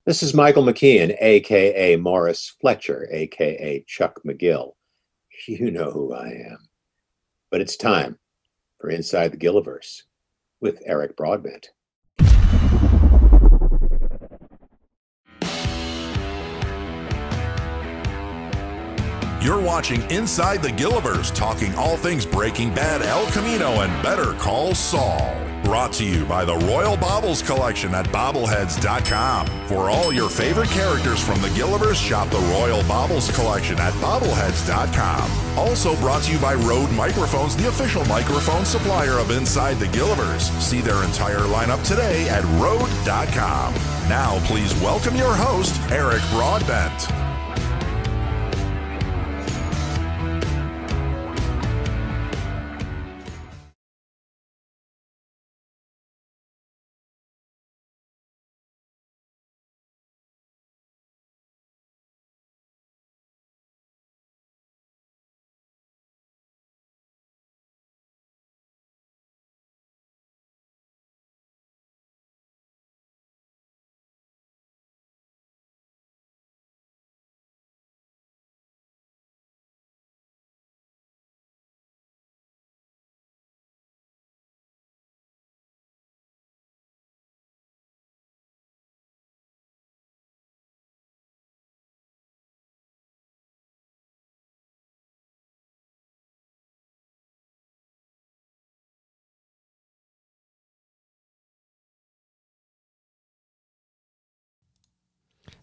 This is Michael McKeon, a.k.a. Morris Fletcher, a.k.a. Chuck McGill. You know who I am. But it's time for Inside the Gilliverse with Eric Broadbent. You're watching Inside the Gilliverse, talking all things Breaking Bad, El Camino, and Better Call Saul. Brought to you by the Royal Baubles Collection at bobbleheads.com. For all your favorite characters from the Gilliverse, shop the Royal Baubles Collection at bobbleheads.com. Also brought to you by Rode Microphones, the official microphone supplier of Inside the Gilliverse. See their entire lineup today at Rode.com. Now please welcome your host, Eric Broadbent.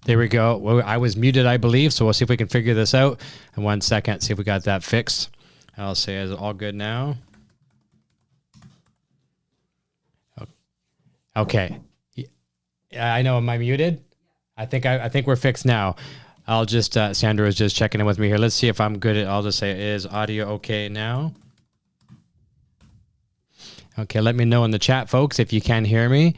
There we go. Well, I was muted, I believe, so we'll see if we can figure this out. In 1 second, see if we got that fixed. I'll say it's all good now. Okay. I know. Am I muted? I think we're fixed now. I'll just Sandra is just checking in with me here. Let's see if I'm good. I'll just say, is audio okay now? Okay, let me know in the chat, folks, if you can hear me.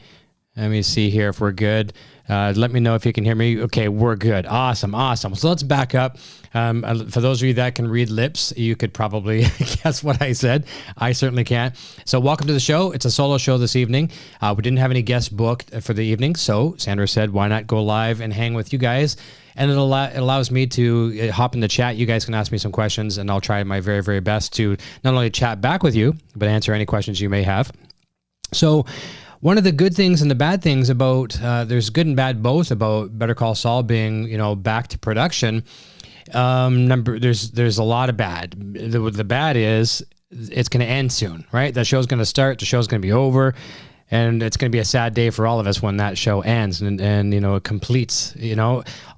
Let me see here if we're good. Let me know if you can hear me. Okay, we're good. Awesome. So let's back up. For those of you that can read lips, you could probably guess what I said. I certainly can't. So welcome to the show. It's a solo show this evening. We didn't have any guests booked for the evening, so Sandra said, why not go live and hang with you guys? And it allows me to hop in the chat. You guys can ask me some questions, and I'll try my very, very best to not only chat back with you, but answer any questions you may have. So one of the good things and the bad things about, there's good and bad both about Better Call Saul being, back to production. There's a lot of bad. The bad is it's going to end soon, right? The show's going to start, the show's going to be over, and it's going to be a sad day for all of us when that show ends and it completes,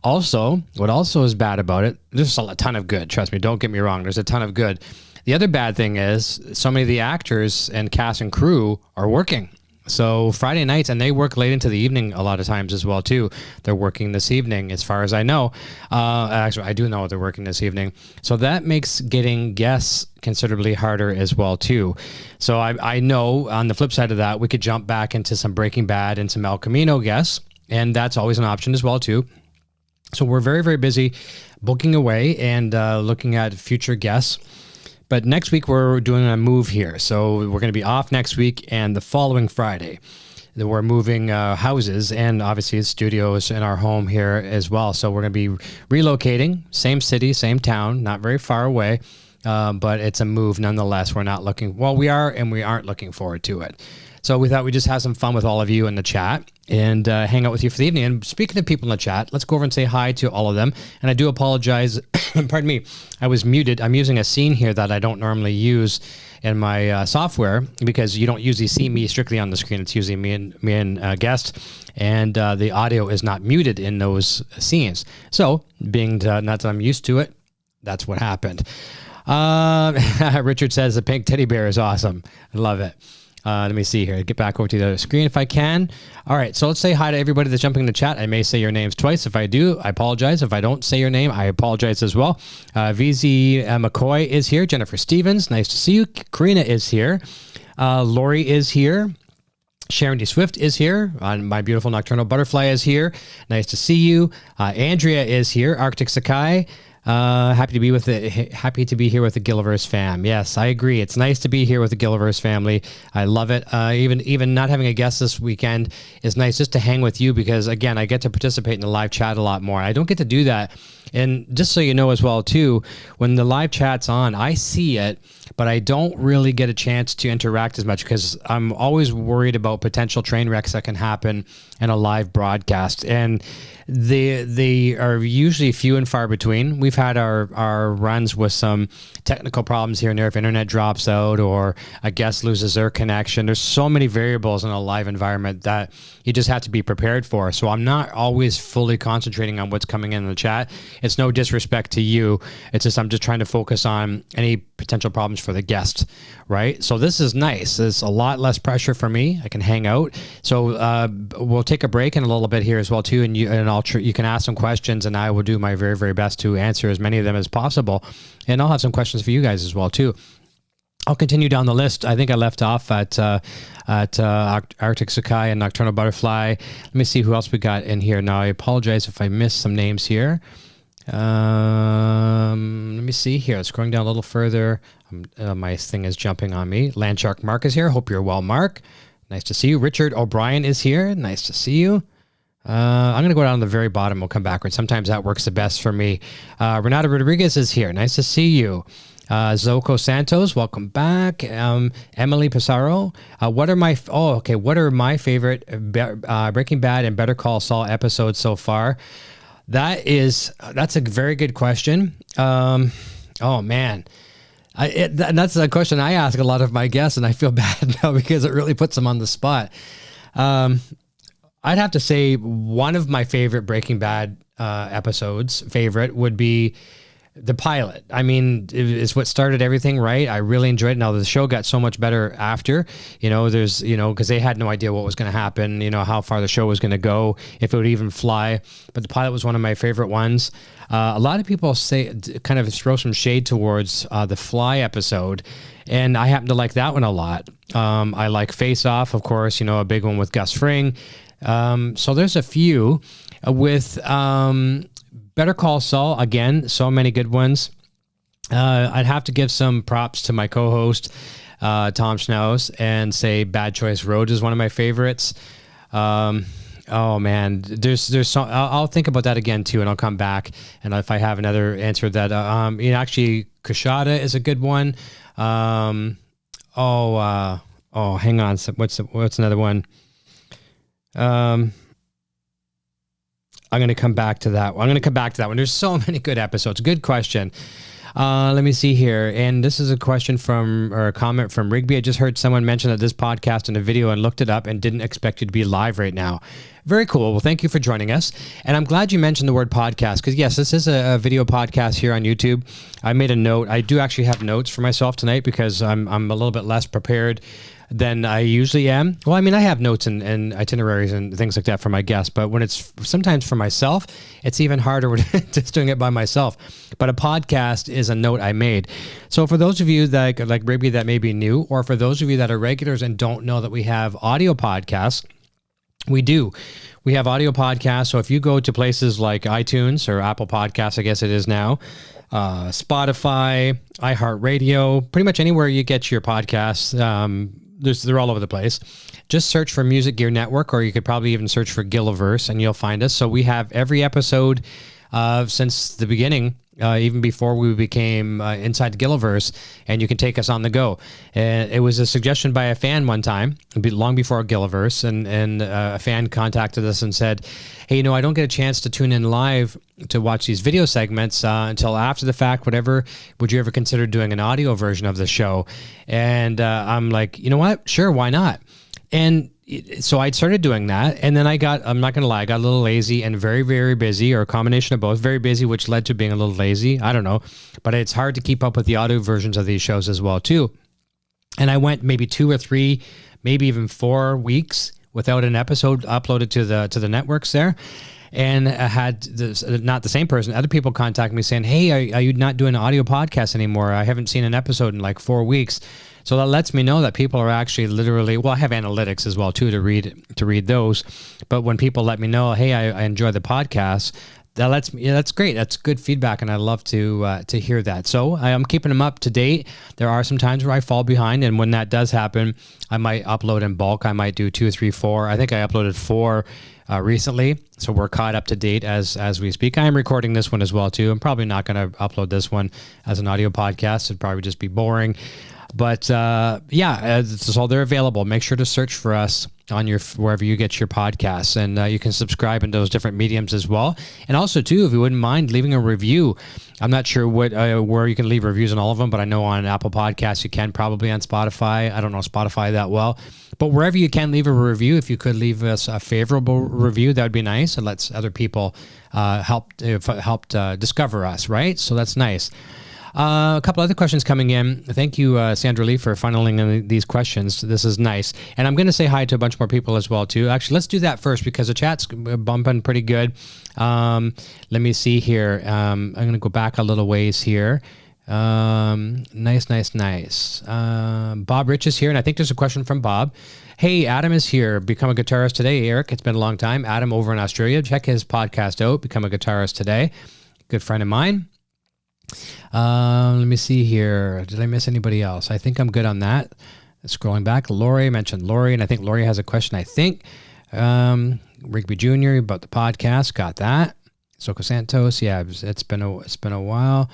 Also, what also is bad about it, there's a ton of good, trust me, don't get me wrong, there's a ton of good. The other bad thing is so many of the actors and cast and crew are working. So Friday nights, and they work late into the evening a lot of times as well, too. They're working this evening, as far as I know. Actually, I do know they're working this evening. So that makes getting guests considerably harder as well, too. So I know on the flip side of that, we could jump back into some Breaking Bad and some El Camino guests, and that's always an option as well, too. So we're very, very busy booking away and looking at future guests. But next week, we're doing a move here. So we're going to be off next week and the following Friday. We're moving houses and obviously studios in our home here as well. So we're going to be relocating, same city, same town, not very far away. But it's a move nonetheless. We're not looking, well, we are and we aren't looking forward to it. So we thought we'd just have some fun with all of you in the chat and hang out with you for the evening. And speaking of people in the chat, let's go over and say hi to all of them. And I do apologize. Pardon me. I was muted. I'm using a scene here that I don't normally use in my software because you don't usually see me strictly on the screen. It's usually me and guest. And the audio is not muted in those scenes. So being not that I'm used to it, that's what happened. Richard says the pink teddy bear is awesome. I love it. Let me see here. Get back over to the other screen if I can. All right, so let's say hi to everybody that's jumping in the chat. I may say your names twice. If I do, I apologize. If I don't say your name, I apologize as well. VZ McCoy is here. Jennifer Stevens, nice to see you. Karina is here. Lori is here. Sharon D. Swift is here. My beautiful Nocturnal Butterfly is here. Nice to see you. Andrea is here. Arctic Sakai. Happy to be here with the Gilliverse fam. Yes, I agree. It's nice to be here with the Gilliverse family. I love it. Even not having a guest this weekend is nice just to hang with you because, again, I get to participate in the live chat a lot more. I don't get to do that. And just so you know as well, too, when the live chat's on, I see it, but I don't really get a chance to interact as much because I'm always worried about potential train wrecks that can happen in a live broadcast. And they are usually few and far between. We've had our runs with some technical problems here and there if internet drops out or a guest loses their connection. There's so many variables in a live environment that you just have to be prepared for. So I'm not always fully concentrating on what's coming in the chat. It's no disrespect to you. It's just I'm just trying to focus on any potential problems for the guest, right? So this is nice. There's a lot less pressure for me. I can hang out. So we'll take a break in a little bit here as well too, and you can ask some questions, and I will do my very, very best to answer as many of them as possible. And I'll have some questions for you guys as well too. I'll continue down the list. I think I left off at Arctic Sakai and Nocturnal Butterfly. Let me see who else we got in here. Now, I apologize if I missed some names here. Let me see here. Scrolling down a little further. My thing is jumping on me. Landshark Mark is here. Hope you're well, Mark. Nice to see you. Richard O'Brien is here. Nice to see you. I'm going to go down to the very bottom. We'll come backwards. Sometimes that works the best for me. Renata Rodriguez is here. Nice to see you. Zoko Santos, welcome back. Emily Pissarro. What are my favorite Breaking Bad and Better Call Saul episodes so far? That's a very good question. Oh man. That's a question I ask a lot of my guests, and I feel bad now because it really puts them on the spot. I'd have to say one of my favorite Breaking Bad episodes would be the pilot. I mean, it's what started everything, right? I really enjoyed it. Now the show got so much better after, because they had no idea what was going to happen, how far the show was going to go, if it would even fly. But the pilot was one of my favorite ones. A lot of people kind of throw some shade towards the Fly episode, and I happen to like that one a lot. I like Face Off, of course, a big one with Gus Fring. So there's a few with Better Call Saul. Again, so many good ones. I'd have to give some props to my co-host, Tom Schnauz, and say Bad Choice Road is one of my favorites. Oh man, there's so I'll think about that again too, and I'll come back. And if I have another answer that, actually Kushada is a good one. Hang on. What's another one? I'm going to come back to that one. There's so many good episodes. Good question. Let me see here. And this is a question or a comment from Rigby. I just heard someone mention that this podcast in a video and looked it up and didn't expect you to be live right now. Very cool. Well, thank you for joining us. And I'm glad you mentioned the word podcast because, yes, this is a video podcast here on YouTube. I made a note. I do actually have notes for myself tonight because I'm a little bit less prepared than I usually am. Well, I mean, I have notes and itineraries and things like that for my guests, but when it's sometimes for myself, it's even harder when just doing it by myself. But a podcast is a note I made. So for those of you that like maybe that may be new, or for those of you that are regulars and don't know that we have audio podcasts, we do. We have audio podcasts. So if you go to places like iTunes or Apple Podcasts, I guess it is now, Spotify, iHeartRadio, pretty much anywhere you get your podcasts, they're all over the place. Just search for Music Gear Network, or you could probably even search for Gilliverse, and you'll find us. So we have every episode since the beginning, even before we became Inside the Gilliverse, and you can take us on the go. And it was a suggestion by a fan one time, long before Gilliverse, and a fan contacted us and said, hey, I don't get a chance to tune in live to watch these video segments until after the fact, whatever. Would you ever consider doing an audio version of the show? And I'm like, you know what? Sure, why not? And so I started doing that, and then I'm not going to lie, I got a little lazy and very, very busy, or a combination of both. Very busy, which led to being a little lazy. I don't know. But it's hard to keep up with the audio versions of these shows as well, too. And I went maybe 2 or 3, maybe even 4 weeks without an episode uploaded to the networks there. And I had not the same person, other people contact me saying, hey, are you not doing an audio podcast anymore? I haven't seen an episode in like 4 weeks. So that lets me know that people are actually literally, well, I have analytics as well too to read those. But when people let me know, hey, I enjoy the podcast, That's great. That's good feedback, and I love to hear that. So I'm keeping them up to date. There are some times where I fall behind, and when that does happen, I might upload in bulk. I might do 2, 3, 4. I think I uploaded 4 recently, so we're caught up to date as we speak. I am recording this one as well too. I'm probably not going to upload this one as an audio podcast. It'd probably just be boring. But so they're available. Make sure to search for us on your wherever you get your podcasts, and you can subscribe in those different mediums as well. And also too, if you wouldn't mind leaving a review. I'm not sure what where you can leave reviews on all of them, but I know on Apple Podcasts you can, probably on Spotify. I don't know Spotify that well, but wherever you can leave a review, if you could leave us a favorable review, that would be nice. It lets other people help discover us, right? So that's nice. A couple other questions coming in. Thank you, Sandra Lee, for funneling in these questions. This is nice. And I'm going to say hi to a bunch more people as well, too. Actually, let's do that first because the chat's bumping pretty good. Let me see here. I'm going to go back a little ways here. Nice. Bob Rich is here, and I think there's a question from Bob. Hey, Adam is here. Become a guitarist today, Eric. It's been a long time. Adam over in Australia. Check his podcast out, Become a Guitarist Today. Good friend of mine. Let me see here. Did I miss anybody else? I think I'm good on that. Scrolling back, Lori, I mentioned Lori, and I think Lori has a question. I think Rigby Jr. about the podcast, got that. Soko Santos, yeah, it's been a while.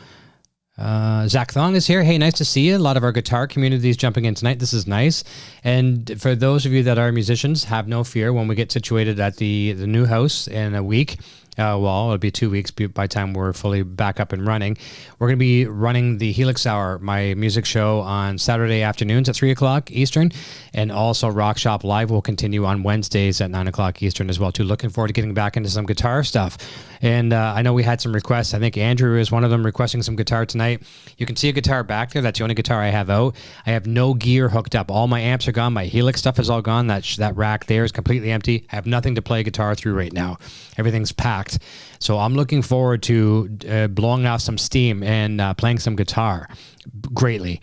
Zach Thong is here. Hey, nice to see you. A lot of our guitar community is jumping in tonight. This is nice. And for those of you that are musicians, have no fear when we get situated at the new house in a week. It'll be 2 weeks by the time we're fully back up and running. We're going to be running the Helix Hour, my music show, on Saturday afternoons at 3 o'clock Eastern. And also Rock Shop Live will continue on Wednesdays at 9 o'clock Eastern as well, too. Looking forward to getting back into some guitar stuff. And I know we had some requests. I think Andrew is one of them requesting some guitar tonight. You can see a guitar back there. That's the only guitar I have out. I have no gear hooked up. All my amps are gone. My Helix stuff is all gone. That rack there is completely empty. I have nothing to play guitar through right now. Everything's packed. So I'm looking forward to blowing off some steam and playing some guitar greatly.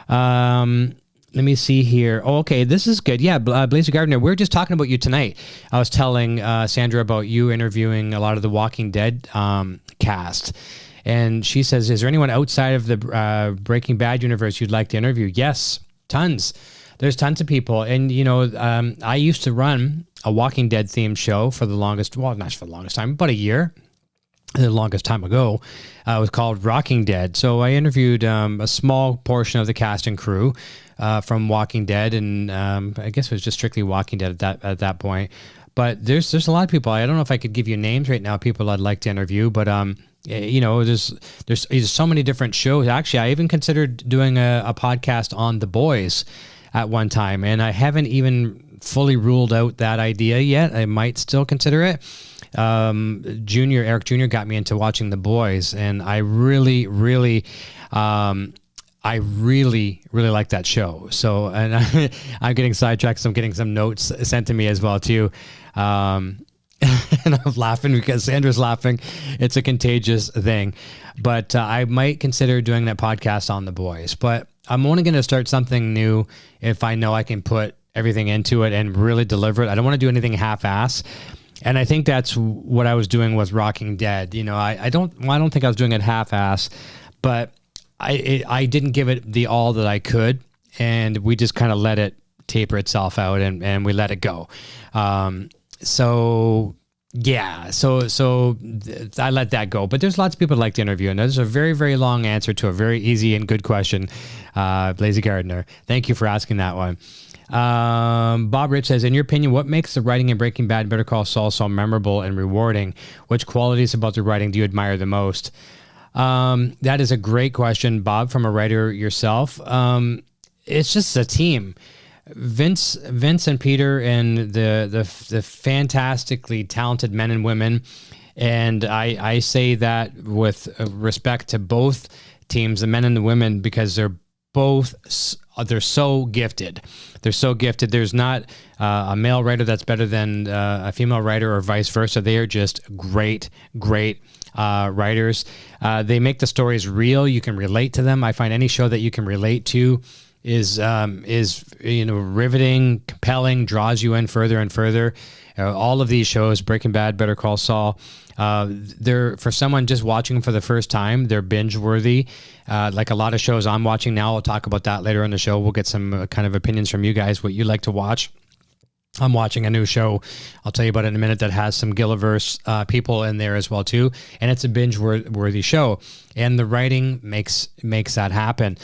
Let me see here. Oh, okay, this is good. Yeah, Blazer Gardner, we were just talking about you tonight. I was telling Sandra about you interviewing a lot of the Walking Dead cast. And she says, is there anyone outside of the Breaking Bad universe you'd like to interview? Yes, tons. There's tons of people. And, I used to run a Walking Dead themed show for the longest, well, not for the longest time, but a year, the longest time ago. It was called Rocking Dead. So I interviewed a small portion of the cast and crew from Walking Dead. And I guess it was just strictly Walking Dead at that point. But there's a lot of people. I don't know if I could give you names right now, people I'd like to interview, but there's so many different shows. Actually, I even considered doing a podcast on The Boys at one time, and I haven't even fully ruled out that idea yet. I might still consider it. Eric Jr. got me into watching The Boys, and I really like that show. So, and I'm getting sidetracked, so I'm getting some notes sent to me as well too. And I'm laughing because Sandra's laughing. It's a contagious thing. But I might consider doing that podcast on The Boys. But I'm only going to start something new if I know I can put everything into it and really deliver it. I don't want to do anything half-ass. And I think that's what I was doing with Rocking Dead. I don't think I was doing it half-ass, but I didn't give it the all that I could, and we just kind of let it taper itself out and we let it go. So I let that go. But there's lots of people I'd like to interview, and there's a very, very long answer to a very easy and good question. Blazy Gardner, thank you for asking that one. Bob Rich says, in your opinion, what makes the writing in Breaking Bad, Better Call Saul so memorable and rewarding? Which qualities about the writing do you admire the most? That is a great question, Bob, from a writer yourself. It's just a team. Vince and Peter and the fantastically talented men and women, and I say that with respect to both teams, the men and the women, because they're so gifted. They're so gifted. There's not a male writer that's better than a female writer or vice versa. They are just great writers. They make the stories real. You can relate to them. I find any show that you can relate to is riveting, compelling, draws you in further and further. All of these shows, Breaking Bad, Better Call Saul, they're, for someone just watching them for the first time, they're binge worthy. Like a lot of shows I'm watching now, I'll talk about that later in the show. We'll get some kind of opinions from you guys, what you like to watch. I'm watching a new show, I'll tell you about it in a minute, that has some Gilliverse people in there as well too, and it's a binge-worthy show, and the writing makes that happen.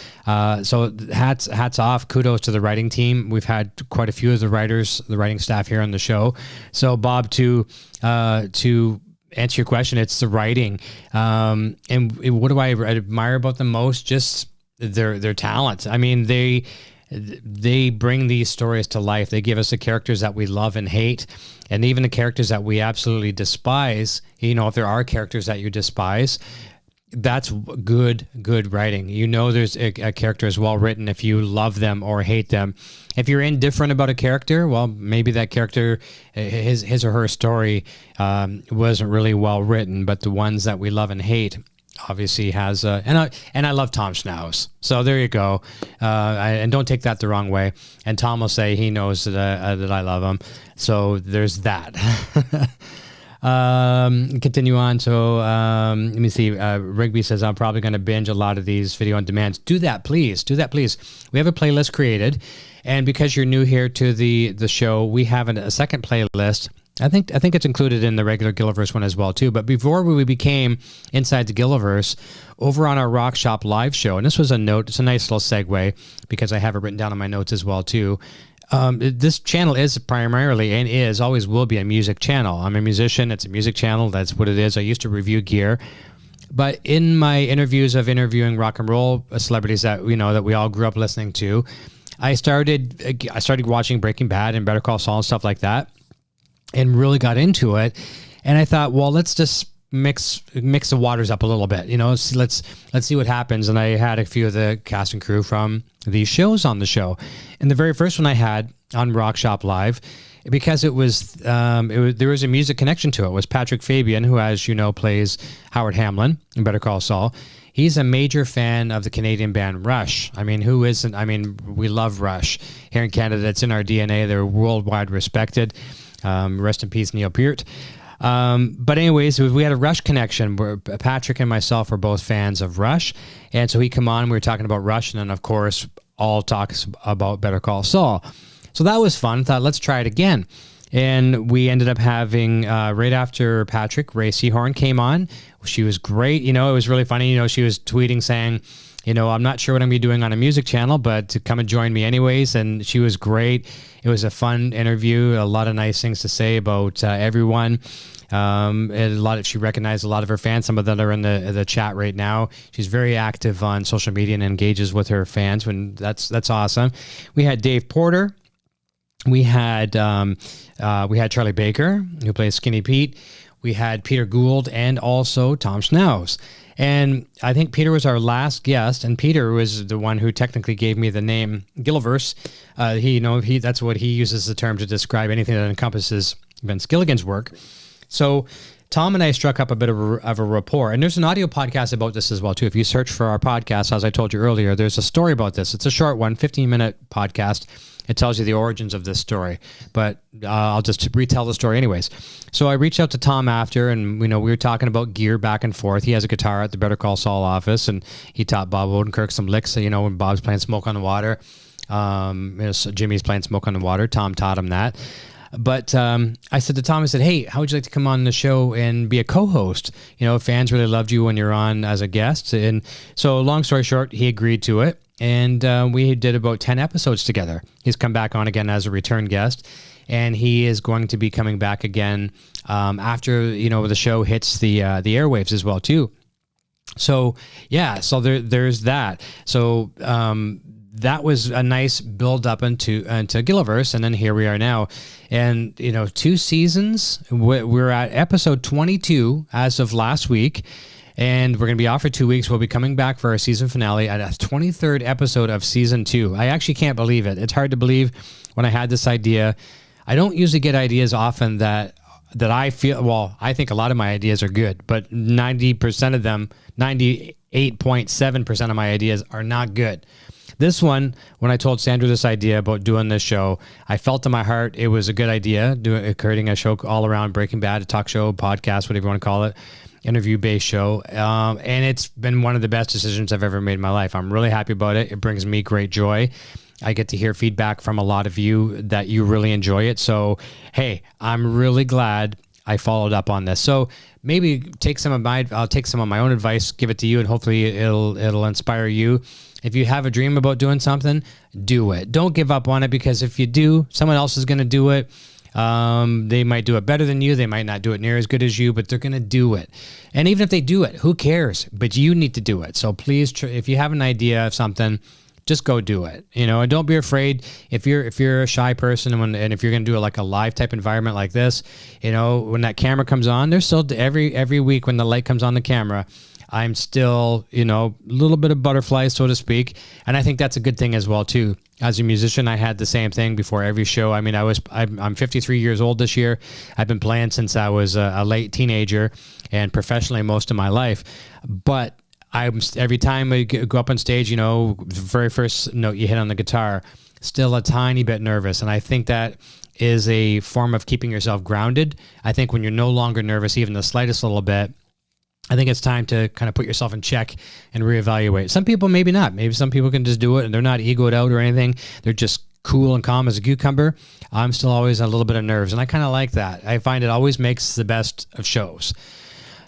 So hats off, kudos to the writing team. We've had quite a few of the writing staff here on the show. So Bob, to answer your question, it's the writing, and what do I admire about them most? Just their talent. I mean, they bring these stories to life. They give us the characters that we love and hate, and even the characters that we absolutely despise. You know, if there are characters that you despise, that's good writing. You know, there's a character is well written if you love them or hate them. If you're indifferent about a character, well, maybe that character, his or her story wasn't really well written. But the ones that we love and hate, obviously has and I love Tom Schnauz, so there you go. And don't take that the wrong way. And Tom will say he knows that I love him, so there's that. Continue on. So let me see. Rigby says, I'm probably going to binge a lot of these video on demands. Do that, please. We have a playlist created, and because you're new here to the show, we have a second playlist. I think it's included in the regular Gilliverse one as well too. But before we became Inside the Gilliverse, over on our Rock Shop live show, and this was a note. It's a nice little segue because I have it written down on my notes as well too. This channel is primarily and always will be a music channel. I'm a musician. It's a music channel. That's what it is. I used to review gear. But in my interviewing rock and roll celebrities that we all grew up listening to, I started watching Breaking Bad and Better Call Saul and stuff like that, and really got into it. And I thought, well, let's just mix the waters up a little bit. Let's see what happens. And I had a few of the cast and crew from these shows on the show. And the very first one I had on Rock Shop Live, because there was a music connection to it, was Patrick Fabian, who, as you know, plays Howard Hamlin in Better Call Saul. He's a major fan of the Canadian band Rush. I mean, who isn't? I mean, we love Rush here in Canada. It's in our DNA. They're worldwide respected. Rest in peace, Neil Peart. But anyways, we had a Rush connection where Patrick and myself were both fans of Rush. And so he come on, we were talking about Rush, and then, of course, all talks about Better Call Saul. So that was fun. Thought, let's try it again. And we ended up having, right after Patrick, Ray Seahorn came on. She was great. It was really funny. She was tweeting saying, I'm not sure what I'm going to be doing on a music channel, but to come and join me anyways. And she was great. It was a fun interview. A lot of nice things to say about everyone. And she recognized a lot of her fans. Some of them are in the chat right now. She's very active on social media and engages with her fans. That's awesome. We had Dave Porter. We had Charlie Baker, who plays Skinny Pete. We had Peter Gould and also Tom Schnauz. And I think Peter was our last guest, and Peter was the one who technically gave me the name Gilliverse. That's what he uses the term to describe anything that encompasses Vince Gilligan's work. So Tom and I struck up a bit of a rapport, and there's an audio podcast about this as well too. If you search for our podcast, as I told you earlier, there's a story about this. It's a short one, 15-minute podcast. It tells you the origins of this story, but I'll just retell the story anyways. So I reached out to Tom after, and we were talking about gear back and forth. He has a guitar at the Better Call Saul office, and he taught Bob Odenkirk some licks. When Bob's playing Smoke on the Water, Jimmy's playing Smoke on the Water. Tom taught him that. But I said to Tom, I said, hey, how would you like to come on the show and be a co-host? Fans really loved you when you're on as a guest. And so long story short, he agreed to it. And we did about 10 episodes together. He's come back on again as a return guest. And he is going to be coming back again after, the show hits the airwaves as well, too. So, yeah, so there's that. So that was a nice build up into Gilliverse, and then here we are now. And 2 seasons. We're at episode 22 as of last week, and we're going to be off for 2 weeks. We'll be coming back for our season finale at a 23rd episode of season 2. I actually can't believe it. It's hard to believe when I had this idea. I don't usually get ideas often that I feel, well, I think a lot of my ideas are good, but 90% of them, 98.7% of my ideas are not good. This one, when I told Sandra this idea about doing this show, I felt in my heart it was a good idea, creating a show all around Breaking Bad, a talk show, podcast, whatever you want to call it, interview-based show. And it's been one of the best decisions I've ever made in my life. I'm really happy about it. It brings me great joy. I get to hear feedback from a lot of you that you really enjoy it. So, hey, I'm really glad I followed up on this. So maybe I'll take some of my own advice, give it to you, and hopefully it'll inspire you. If you have a dream about doing something, do it. Don't give up on it, because if you do, someone else is going to do it. They might do it better than you. They might not do it near as good as you, but they're going to do it. And even if they do it, who cares? But you need to do it. So please, if you have an idea of something, just go do it, and don't be afraid. If you're a shy person, and if you're going to do it like a live type environment like this, when that camera comes on, there's still every week when the light comes on the camera, I'm still, a little bit of butterfly, so to speak. And I think that's a good thing as well, too. As a musician, I had the same thing before every show. I mean, I'm 53 years old this year. I've been playing since I was a late teenager, and professionally most of my life. But every time I go up on stage, the very first note you hit on the guitar, still a tiny bit nervous. And I think that is a form of keeping yourself grounded. I think when you're no longer nervous, even the slightest little bit, I think it's time to kind of put yourself in check and reevaluate. Some people, maybe not. Maybe some people can just do it and they're not egoed out or anything. They're just cool and calm as a cucumber. I'm still always a little bit of nerves, and I kind of like that. I find it always makes the best of shows.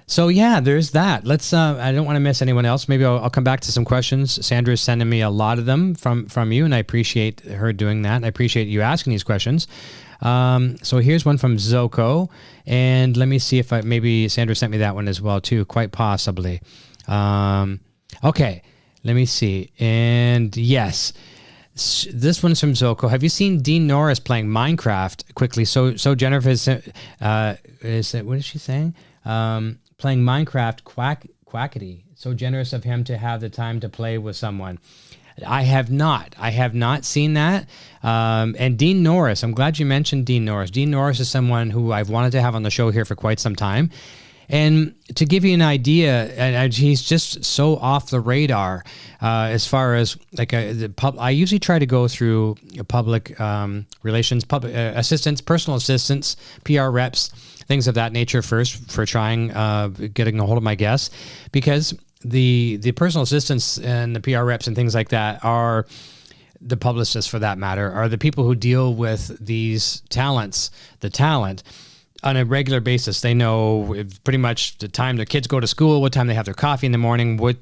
So yeah, there's that. Let's. I don't want to miss anyone else. Maybe I'll come back to some questions. Sandra's sending me a lot of them from you, and I appreciate her doing that. And I appreciate you asking these questions. So here's one from Zoko, and let me see if maybe Sandra sent me that one as well too. Quite possibly. Okay, let me see. And yes, this one's from Zoko. Have you seen Dean Norris playing Minecraft quickly? So Jennifer is what is she saying? Playing Minecraft quackity. So generous of him to have the time to play with someone. I have not seen that. And Dean Norris, I'm glad you mentioned Dean Norris. Dean Norris is someone who I've wanted to have on the show here for quite some time. And to give you an idea, and he's just so off the radar as far as I usually try to go through public relations, public assistants, personal assistants, PR reps, things of that nature first for trying getting a hold of my guests, because the personal assistants and the PR reps and things like that are the publicists, for that matter, are the people who deal with these talent on a regular basis. They know pretty much the time their kids go to school, what time they have their coffee in the morning, what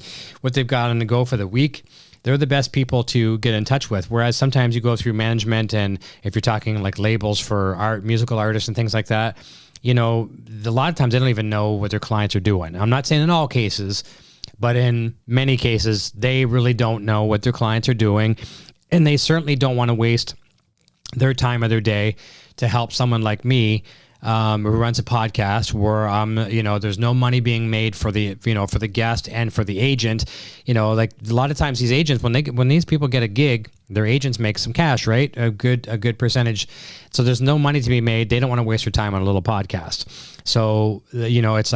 they've got on the go for the week. They're the best people to get in touch with. Whereas sometimes you go through management, and if you're talking like labels for musical artists and things like that, a lot of times they don't even know what their clients are doing. I'm not saying in all cases, but in many cases, they really don't know what their clients are doing. And they certainly don't want to waste their time or their day to help someone like me, who runs a podcast where there's no money being made for the guest and for the agent. Like a lot of times these agents, when these people get a gig, their agents make some cash, right? A good percentage. So there's no money to be made. They don't want to waste their time on a little podcast. So it's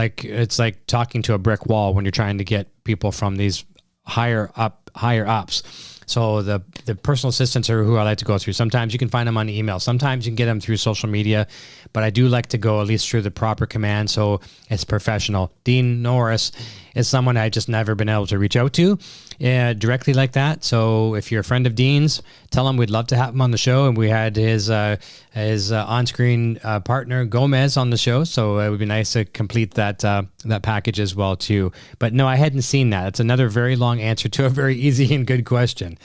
like talking to a brick wall when you're trying to get people from these higher ups. So the personal assistants are who I like to go through. Sometimes you can find them on email. Sometimes you can get them through social media, but I do like to go at least through the proper command, so it's professional. Dean Norris is someone I just never been able to reach out to directly like that. So if you're a friend of Dean's, tell him we'd love to have him on the show. And we had his on-screen partner Gomez on the show, so it would be nice to complete that package as well too. But no, I hadn't seen that. It's another very long answer to a very easy and good question.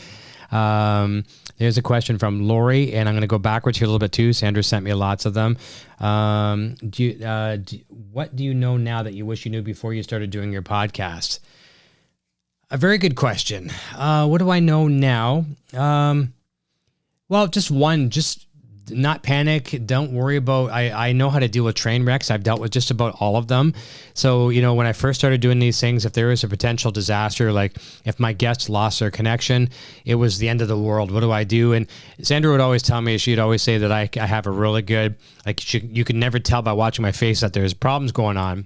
There's a question from Lori, and I'm going to go backwards here a little bit too. Sandra sent me lots of them. What do you know now that you wish you knew before you started doing your podcast? A very good question. What do I know now? Well, just not panic. Don't worry about, I know how to deal with train wrecks. I've dealt with just about all of them. So, when I first started doing these things, if there was a potential disaster, like if my guests lost their connection, it was the end of the world. What do I do? And Sandra would always tell me, she'd always say that I have a really good, you can never tell by watching my face that there's problems going on.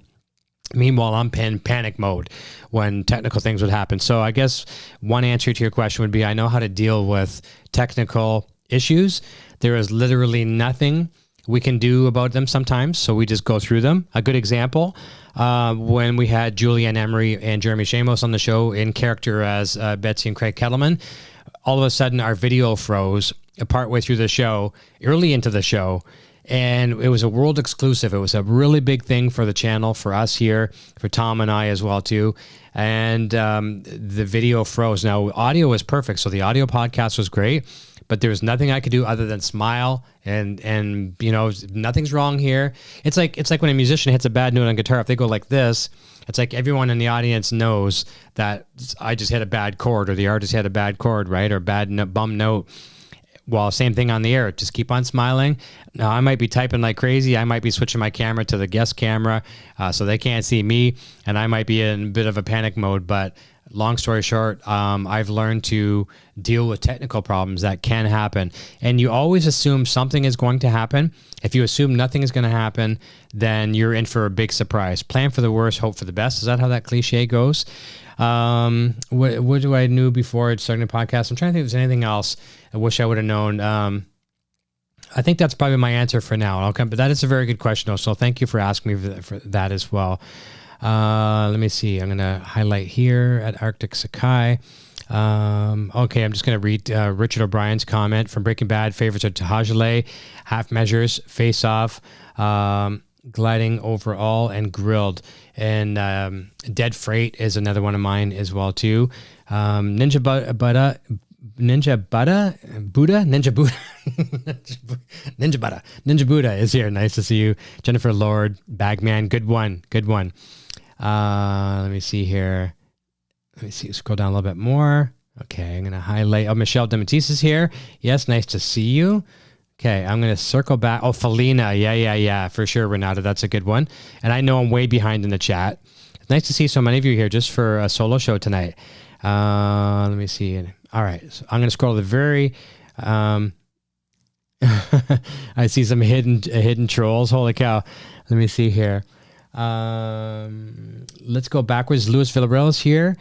Meanwhile, I'm in panic mode when technical things would happen. So I guess one answer to your question would be I know how to deal with technical issues. There is literally nothing we can do about them sometimes, so we just go through them. A good example, when we had Julianne Emery and Jeremy Shamos on the show in character as Betsy and Craig Kettleman, all of a sudden our video froze partway through the show, early into the show, and it was a world exclusive. It was a really big thing for the channel, for us here, for Tom and I as well too. And the video froze. Now, audio was perfect, so the audio podcast was great, but there was nothing I could do other than smile and you know, nothing's wrong here. It's like when a musician hits a bad note on guitar. If they go like this, it's like everyone in the audience knows that I just hit a bad chord, or the artist hit a bad chord, right, or bad bum note. Well, same thing on the air. Just keep on smiling. Now, I might be typing like crazy. I might be switching my camera to the guest camera so they can't see me, and I might be in a bit of a panic mode. But long story short, I've learned to deal with technical problems that can happen. And you always assume something is going to happen. If you assume nothing is going to happen, then you're in for a big surprise. Plan for the worst, hope for the best. Is that how that cliche goes? What do I knew before starting the podcast? I'm trying to think if there's anything else I wish I would have known. I think that's probably my answer for now. But that is a very good question, though. So thank you for asking me for that as well. Let me see. I'm going to highlight here at Arctic Sakai. Okay, I'm just going to read Richard O'Brien's comment from Breaking Bad. Favorites are Tahajale, Half Measures, Face Off, Gliding Overall, and Grilled. And Dead Freight is another one of mine as well too. Ninja Buddha, Ninja Buddha is here. Nice to see you. Jennifer Lord, Bagman, good one. Let me see here. Let me see. Scroll down a little bit more. Okay, I'm gonna highlight. Oh, Michelle Demetis is here. Yes, nice to see you. Okay, I'm going to circle back. Oh, Felina. Yeah, for sure, Renata. That's a good one. And I know I'm way behind in the chat. It's nice to see so many of you here just for a solo show tonight. Let me see. All right, so I'm going to scroll to the very... I see some hidden trolls. Holy cow. Let me see here. Let's go backwards. Louis Villarreal is here.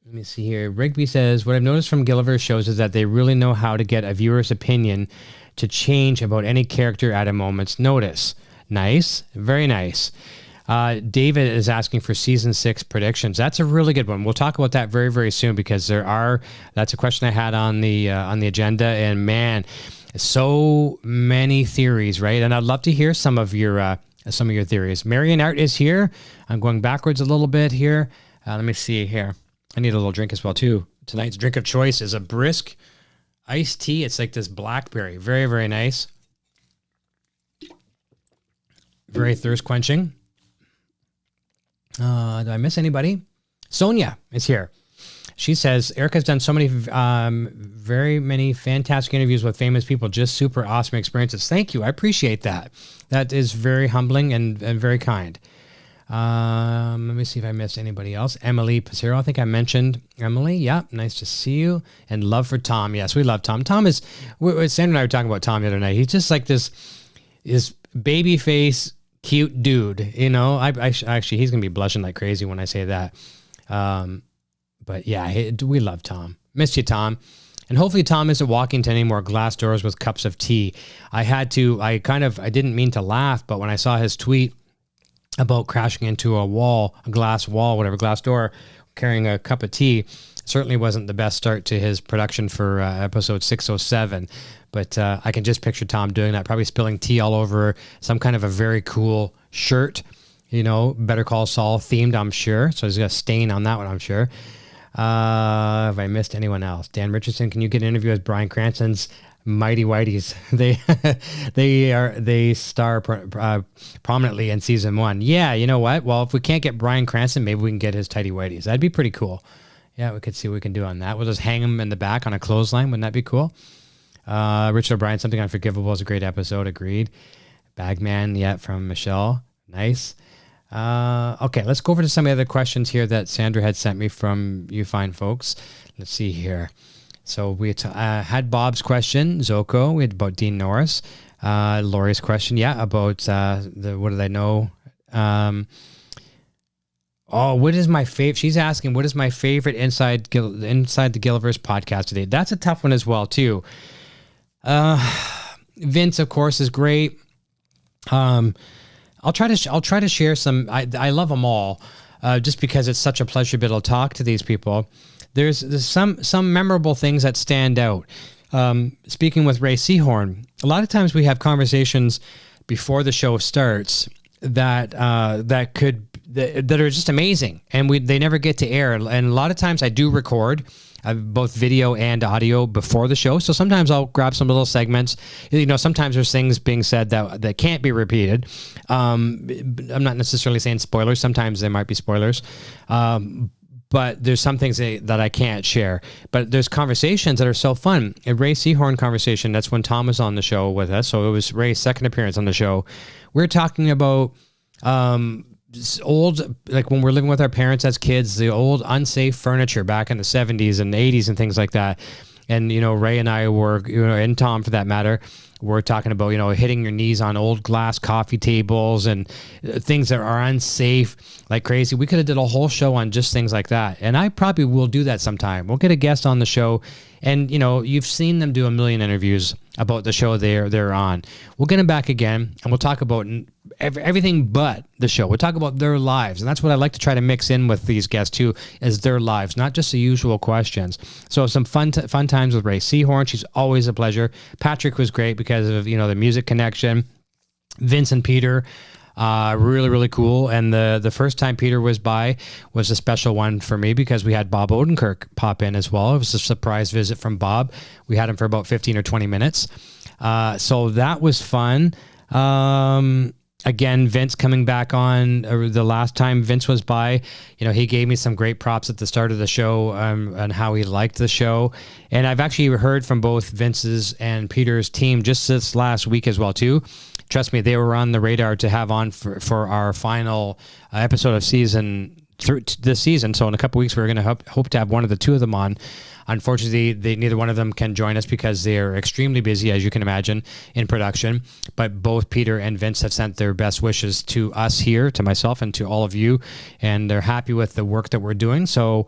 Let me see here. Rigby says, what I've noticed from Gilliverse shows is that they really know how to get a viewer's opinion to change about any character at a moment's notice. Nice. Very nice. David is asking for season 6 predictions. That's a really good one. We'll talk about that very, very soon because that's a question I had on the agenda, and man, so many theories, right? And I'd love to hear some of your theories. Marion Art is here. I'm going backwards a little bit here. Let me see here. I need a little drink as well, too. Tonight's drink of choice is a brisk iced tea. It's like this blackberry. Very, very nice. Very thirst quenching. Did I miss anybody? Sonia is here. She says, Erica's done so many, very many fantastic interviews with famous people. Just super awesome experiences. Thank you. I appreciate that. That is very humbling and very kind. Let me see if I missed anybody else. Emily Pacero, I think I mentioned Emily. Yeah, nice to see you. And love for Tom. Yes, we love Tom. Tom is, Sandra and I were talking about Tom the other night. He's just like this baby face, cute dude. You know, I actually, he's going to be blushing like crazy when I say that. But yeah, we love Tom. Miss you, Tom. And hopefully Tom isn't walking to any more glass doors with cups of tea. I didn't mean to laugh, but when I saw his tweet about crashing into a glass door, carrying a cup of tea, certainly wasn't the best start to his production for episode 607. But I can just picture Tom doing that, probably spilling tea all over some kind of a very cool shirt, you know, Better Call Saul themed, I'm sure. So he's got a stain on that one, I'm sure. Have I missed anyone else? Dan Richardson, can you get an interview with Bryan Cranston's Mighty Whiteys? They star prominently in season 1. Yeah, you know what? Well, if we can't get Bryan Cranston, maybe we can get his Tidy Whiteys. That'd be pretty cool. Yeah, we could see what we can do on that. We'll just hang him in the back on a clothesline. Wouldn't that be cool? Richard O'Brien, Something Unforgivable is a great episode. Agreed. Bagman, yeah, from Michelle. Nice. Okay, let's go over to some of the other questions here that Sandra had sent me from you fine folks. Let's see here. So we had Bob's question, Zoko. We had about Dean Norris. Laurie's question, yeah, about what did I know What is my favorite? She's asking, what is my favorite Inside the Gilliverse podcast today? That's a tough one as well, too. Vince, of course, is great. I'll try to share some. I love them all, just because it's such a pleasure to be able to talk to these people. There's some memorable things that stand out. Speaking with Ray Seahorn, a lot of times we have conversations before the show starts that are just amazing, and they never get to air. And a lot of times I do record both video and audio before the show, so sometimes I'll grab some little segments. Sometimes there's things being said that can't be repeated. I'm not necessarily saying spoilers. Sometimes there might be spoilers. But there's some things that I can't share. But there's conversations that are so fun. A Ray Seahorn conversation, that's when Tom was on the show with us. So it was Ray's second appearance on the show. We're talking about old, like when we're living with our parents as kids, the old unsafe furniture back in the 70s and 80s and things like that. And, Ray and I were, and Tom for that matter, we're talking about, hitting your knees on old glass coffee tables and things that are unsafe like crazy. We could have did a whole show on just things like that. And I probably will do that sometime. We'll get a guest on the show. And, you've seen them do a million interviews about the show they're on. We'll get them back again, and we'll talk about everything but the show. We'll talk about their lives. And that's what I like to try to mix in with these guests, too, is their lives, not just the usual questions. So some fun times with Ray Seahorn. She's always a pleasure. Patrick was great because of, the music connection. Vince and Peter, really, really cool. And the first time Peter was by was a special one for me because we had Bob Odenkirk pop in as well. It was a surprise visit from Bob. We had him for about 15 or 20 minutes. So that was fun. Again, Vince coming back on the last time Vince was by, he gave me some great props at the start of the show on how he liked the show. And I've actually heard from both Vince's and Peter's team just this last week as well, too. Trust me, they were on the radar to have on for our final episode of this season. So in a couple weeks, we're going to hope to have one of the two of them on. Unfortunately, neither one of them can join us because they are extremely busy, as you can imagine, in production. But both Peter and Vince have sent their best wishes to us here, to myself, and to all of you, and they're happy with the work that we're doing. So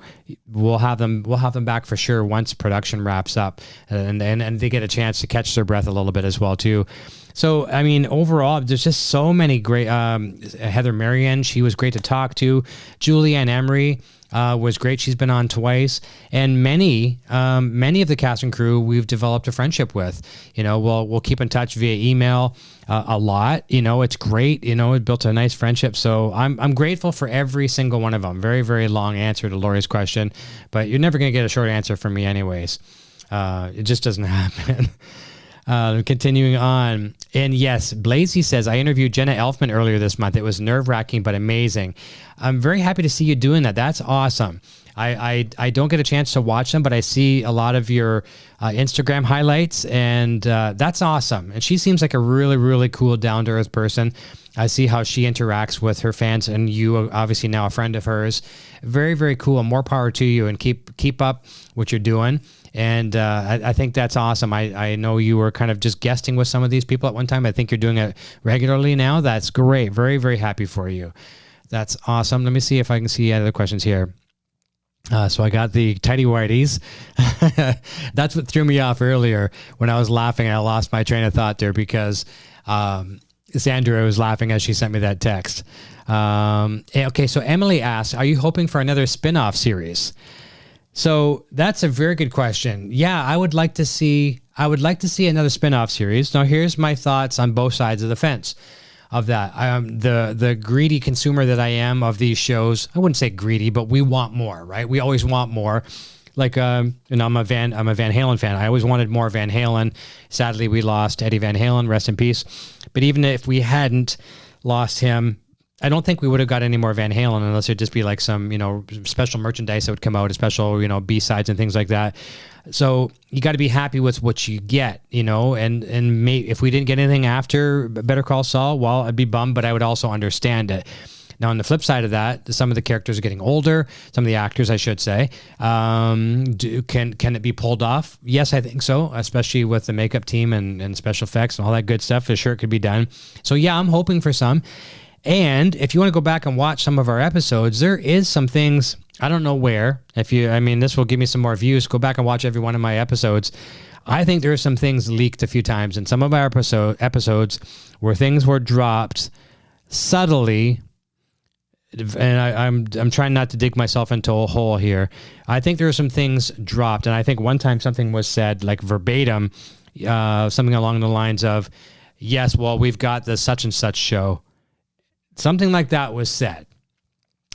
we'll have them back for sure once production wraps up, and they get a chance to catch their breath a little bit as well too. So, I mean, overall, there's just so many great. Heather Marion, she was great to talk to. Julianne Emery was great. She's been on twice. And many of the cast and crew we've developed a friendship with. We'll keep in touch via email a lot. It's great. It built a nice friendship. So I'm grateful for every single one of them. Very, very long answer to Lori's question, but you're never going to get a short answer from me anyways. It just doesn't happen. Continuing on. And yes, Blazy says, I interviewed Jenna Elfman earlier this month. It was nerve-wracking, but amazing. I'm very happy to see you doing that. That's awesome. I don't get a chance to watch them, but I see a lot of your Instagram highlights, and that's awesome. And she seems like a really, really cool, down-to-earth person. I see how she interacts with her fans, and you are obviously now a friend of hers. Very, very cool. More power to you, and keep up what you're doing. And I think that's awesome. I know you were kind of just guesting with some of these people at one time. I think you're doing it regularly now. That's great. Very, very happy for you. That's awesome. Let me see if I can see other questions here. So I got the tidy whities. That's what threw me off earlier when I was laughing. I lost my train of thought there because Sandra was laughing as she sent me that text. Okay, so Emily asked, are you hoping for another spin-off series? So that's a very good question. Yeah, I would like to see another spin-off series. Now, here's my thoughts on both sides of the fence of that. The greedy consumer that I am of these shows, I wouldn't say greedy, but we want more, right? We always want more. Like, I'm a Van Halen fan. I always wanted more Van Halen. Sadly, we lost Eddie Van Halen, rest in peace. But even if we hadn't lost him, I don't think we would have got any more Van Halen unless it'd just be like some, special merchandise that would come out, a special, B-sides and things like that. So you got to be happy with what you get, and if we didn't get anything after Better Call Saul, well, I'd be bummed, but I would also understand it. Now, on the flip side of that, some of the characters are getting older, some of the actors, I should say. Can it be pulled off? Yes, I think so, especially with the makeup team and special effects and all that good stuff. For sure it could be done. So, yeah, I'm hoping for some. And if you want to go back and watch some of our episodes, there is some things, I don't know where. This will give me some more views. Go back and watch every one of my episodes. I think there are some things leaked a few times in some of our episodes where things were dropped subtly. And I'm trying not to dig myself into a hole here. I think there are some things dropped. And I think one time something was said, like verbatim, something along the lines of, yes, well, we've got the such and such show. Something like that was said.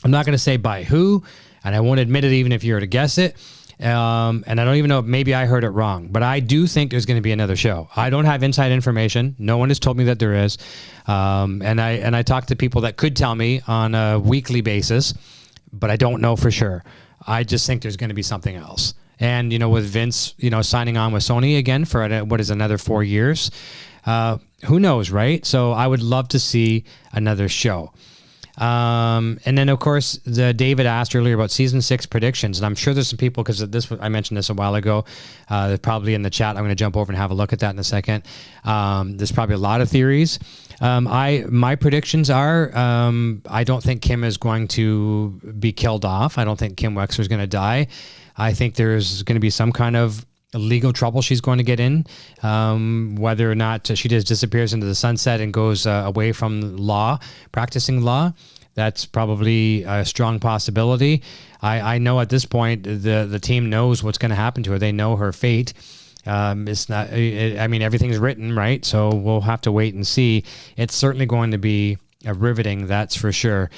I'm not going to say by who, and I won't admit it even if you were to guess it. And I don't even know, maybe I heard it wrong, but I do think there's going to be another show. I don't have inside information. No one has told me that there is. And I talk to people that could tell me on a weekly basis, but I don't know for sure. I just think there's going to be something else. And, with Vince, signing on with Sony again for another 4 years, who knows, right? So I would love to see another show. And then, of course, David asked earlier about season 6 predictions, and I'm sure there's some people, because I mentioned this a while ago. They're probably in the chat. I'm going to jump over and have a look at that in a second. There's probably a lot of theories. My predictions are, I don't think Kim is going to be killed off. I don't think Kim Wexler is going to die. I think there's going to be some kind of legal trouble she's going to get in, whether or not she just disappears into the sunset and goes away from practicing law. That's probably a strong possibility. I know at this point the team knows what's going to happen to her. They know her fate. It's not. Everything's written, right? So we'll have to wait and see. It's certainly going to be riveting, that's for sure.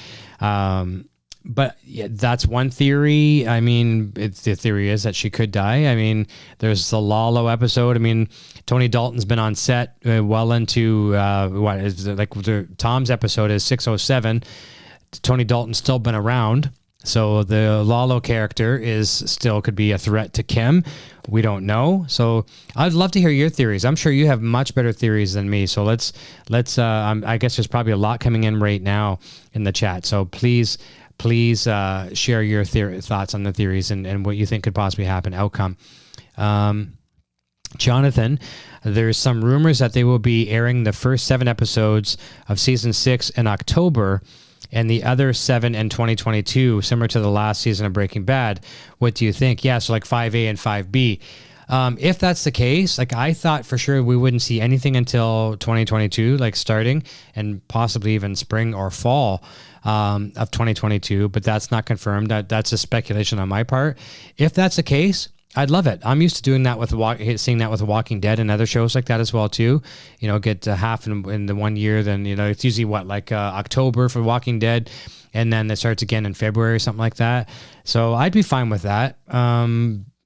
But yeah, that's one theory. The theory is that she could die. There's the Lalo episode. Tony Dalton's been on set well into Tom's episode is 607. Tony Dalton's still been around. So the Lalo character could be a threat to Kim. We don't know. So I'd love to hear your theories. I'm sure you have much better theories than me. So let's I guess there's probably a lot coming in right now in the chat. So please share your thoughts on the theories and what you think could possibly outcome. Jonathan, there's some rumors that they will be airing the first 7 episodes of season 6 in October and the other 7 in 2022, similar to the last season of Breaking Bad. What do you think? Yeah, so like 5A and 5B. If that's the case, I thought for sure we wouldn't see anything until 2022, starting, and possibly even spring or fall of 2022, but that's not confirmed. That's a speculation on my part. If that's the case, I'd love it. I'm used to doing that seeing that with Walking Dead and other shows like that as well too. Get half in the 1 year, then it's usually October for Walking Dead, and then it starts again in February or something like that. So I'd be fine with that.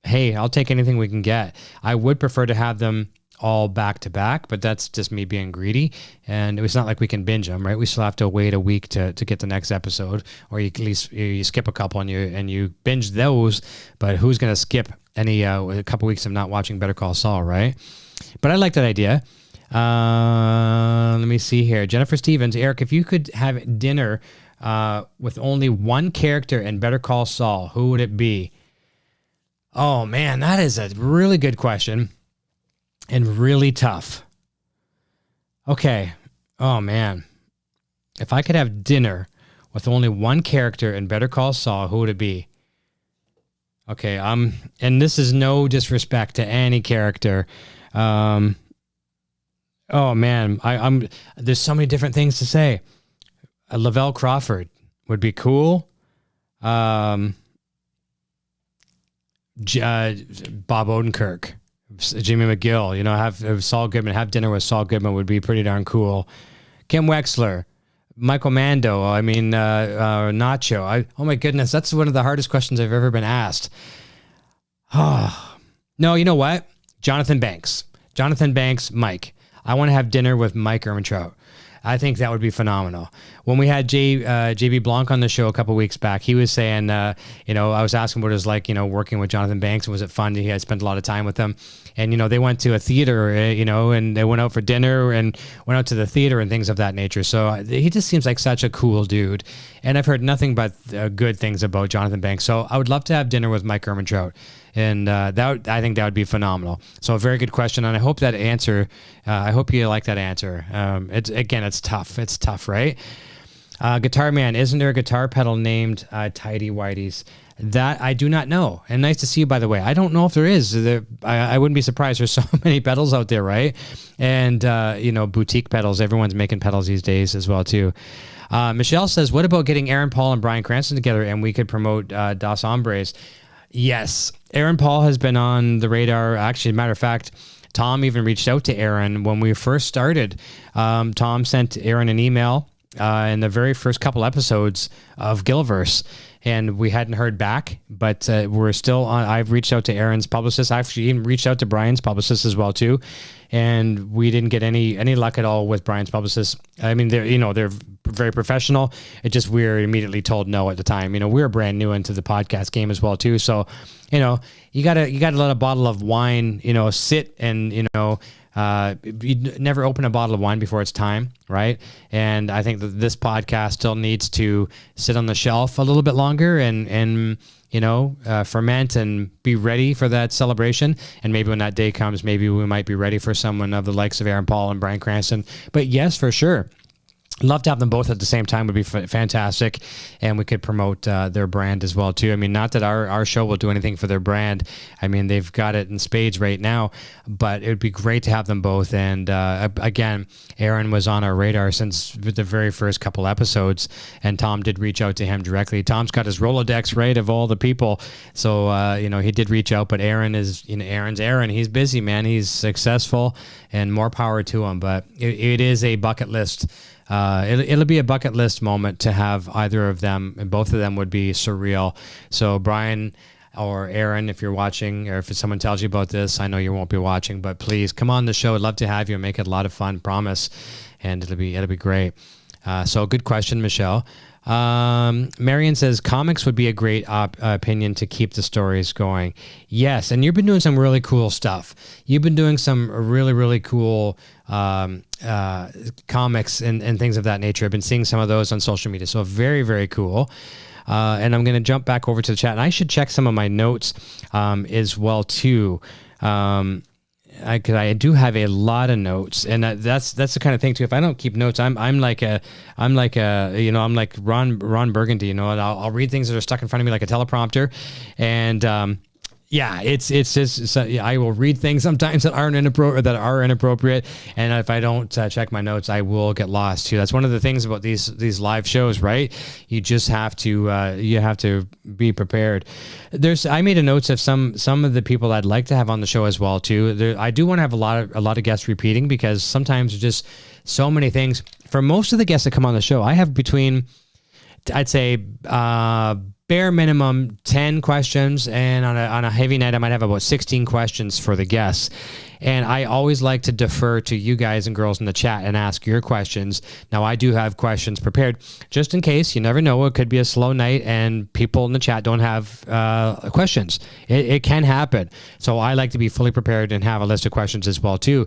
Hey, I'll take anything we can get. I would prefer to have them all back to back, but that's just me being greedy. And it's not like we can binge them, right? We still have to wait a week to get the next episode, or at least you skip a couple and you binge those. But who's going to skip a couple weeks of not watching Better Call Saul, right? But I like that idea. Let me see here. Jennifer Stevens, Eric, if you could have dinner with only one character in Better Call Saul, who would it be? Oh man, that is a really good question and really tough. Okay. Oh man. If I could have dinner with only one character in Better Call Saul, who would it be? Okay, and this is no disrespect to any character. Oh man, there's so many different things to say. Lavelle Crawford would be cool. Bob Odenkirk, Jimmy McGill, have Saul Goodman, have dinner with Saul Goodman would be pretty darn cool. Kim Wexler, Michael Mando, Nacho. Oh my goodness, that's one of the hardest questions I've ever been asked. Oh, no, you know what? Jonathan Banks, Mike. I want to have dinner with Mike Ehrmantraut. I think that would be phenomenal. When we had JB Blanc on the show a couple weeks back, he was saying, I was asking what it was like, working with Jonathan Banks. Was it fun? He had spent a lot of time with him. And, they went to a theater, and they went out for dinner and went out to the theater and things of that nature. So he just seems like such a cool dude. And I've heard nothing but good things about Jonathan Banks. So I would love to have dinner with Mike Ehrmantraut. And I think that would be phenomenal. So a very good question. And I hope that answer, I hope you like that answer. It's tough. It's tough, right? Guitar Man, isn't there a guitar pedal named Tidy Whities? That I do not know. And nice to see you, by the way. I don't know if there is. I wouldn't be surprised. There's so many pedals out there, right? And, boutique pedals. Everyone's making pedals these days as well, too. Michelle says, what about getting Aaron Paul and Bryan Cranston together and we could promote Dos Hombres? Yes. Aaron Paul has been on the radar. Actually, as a matter of fact, Tom even reached out to Aaron when we first started. Tom sent Aaron an email in the very first couple episodes of Gilliverse, and we hadn't heard back, but we're still on. I've reached out to Aaron's publicist. I've even reached out to Brian's publicist as well too, and we didn't get any luck at all with Brian's publicist. I mean, they're very professional. It just, we were immediately told no at the time. We were brand new into the podcast game as well too, so you gotta let a bottle of wine sit, and you never open a bottle of wine before it's time, right? And I think that this podcast still needs to sit on the shelf a little bit longer and ferment and be ready for that celebration. And maybe when that day comes, maybe we might be ready for someone of the likes of Aaron Paul and Bryan Cranston. But yes, for sure. Love to have them both at the same time would be fantastic, and we could promote their brand as well too. I mean, not that our show will do anything for their brand. I mean, they've got it in spades right now, but it would be great to have them both. And again, Aaron was on our radar since the very first couple episodes, and Tom did reach out to him directly. Tom's got his Rolodex, right, of all the people, so he did reach out. But Aaron is, Aaron's Aaron. He's busy, man. He's successful, and more power to him. But it is a bucket list. It'll be a bucket list moment to have either of them, and both of them would be surreal. So Brian or Aaron, if you're watching, or if someone tells you about this, I know you won't be watching, but please come on the show. I'd love to have you and make it a lot of fun, promise. And it'll be great. So good question, Michelle. Marion says comics would be a great opinion to keep the stories going. Yes, and you've been doing some really cool stuff. You've been doing some really, really cool comics and things of that nature. I've been seeing some of those on social media, so very, very cool. And I'm going to jump back over to the chat, and I should check some of my notes as well too. I do have a lot of notes, and that's the kind of thing too. If I don't keep notes, I'm like Ron Burgundy, and I'll read things that are stuck in front of me like a teleprompter, and it's just I will read things sometimes that are inappropriate, and if I don't check my notes, I will get lost too. That's one of the things about these live shows, right? You just have to be prepared. I made a notes of some of the people I'd like to have on the show as well too. I do want to have a lot of guests repeating, because sometimes there's just so many things. For most of the guests that come on the show, I have between, I'd say, bare minimum 10 questions, and on a heavy night I might have about 16 questions for the guests. And I always like to defer to you guys and girls in the chat and ask your questions. Now, I do have questions prepared just in case. You never know, it could be a slow night and people in the chat don't have questions. It can happen. So I like to be fully prepared and have a list of questions as well too.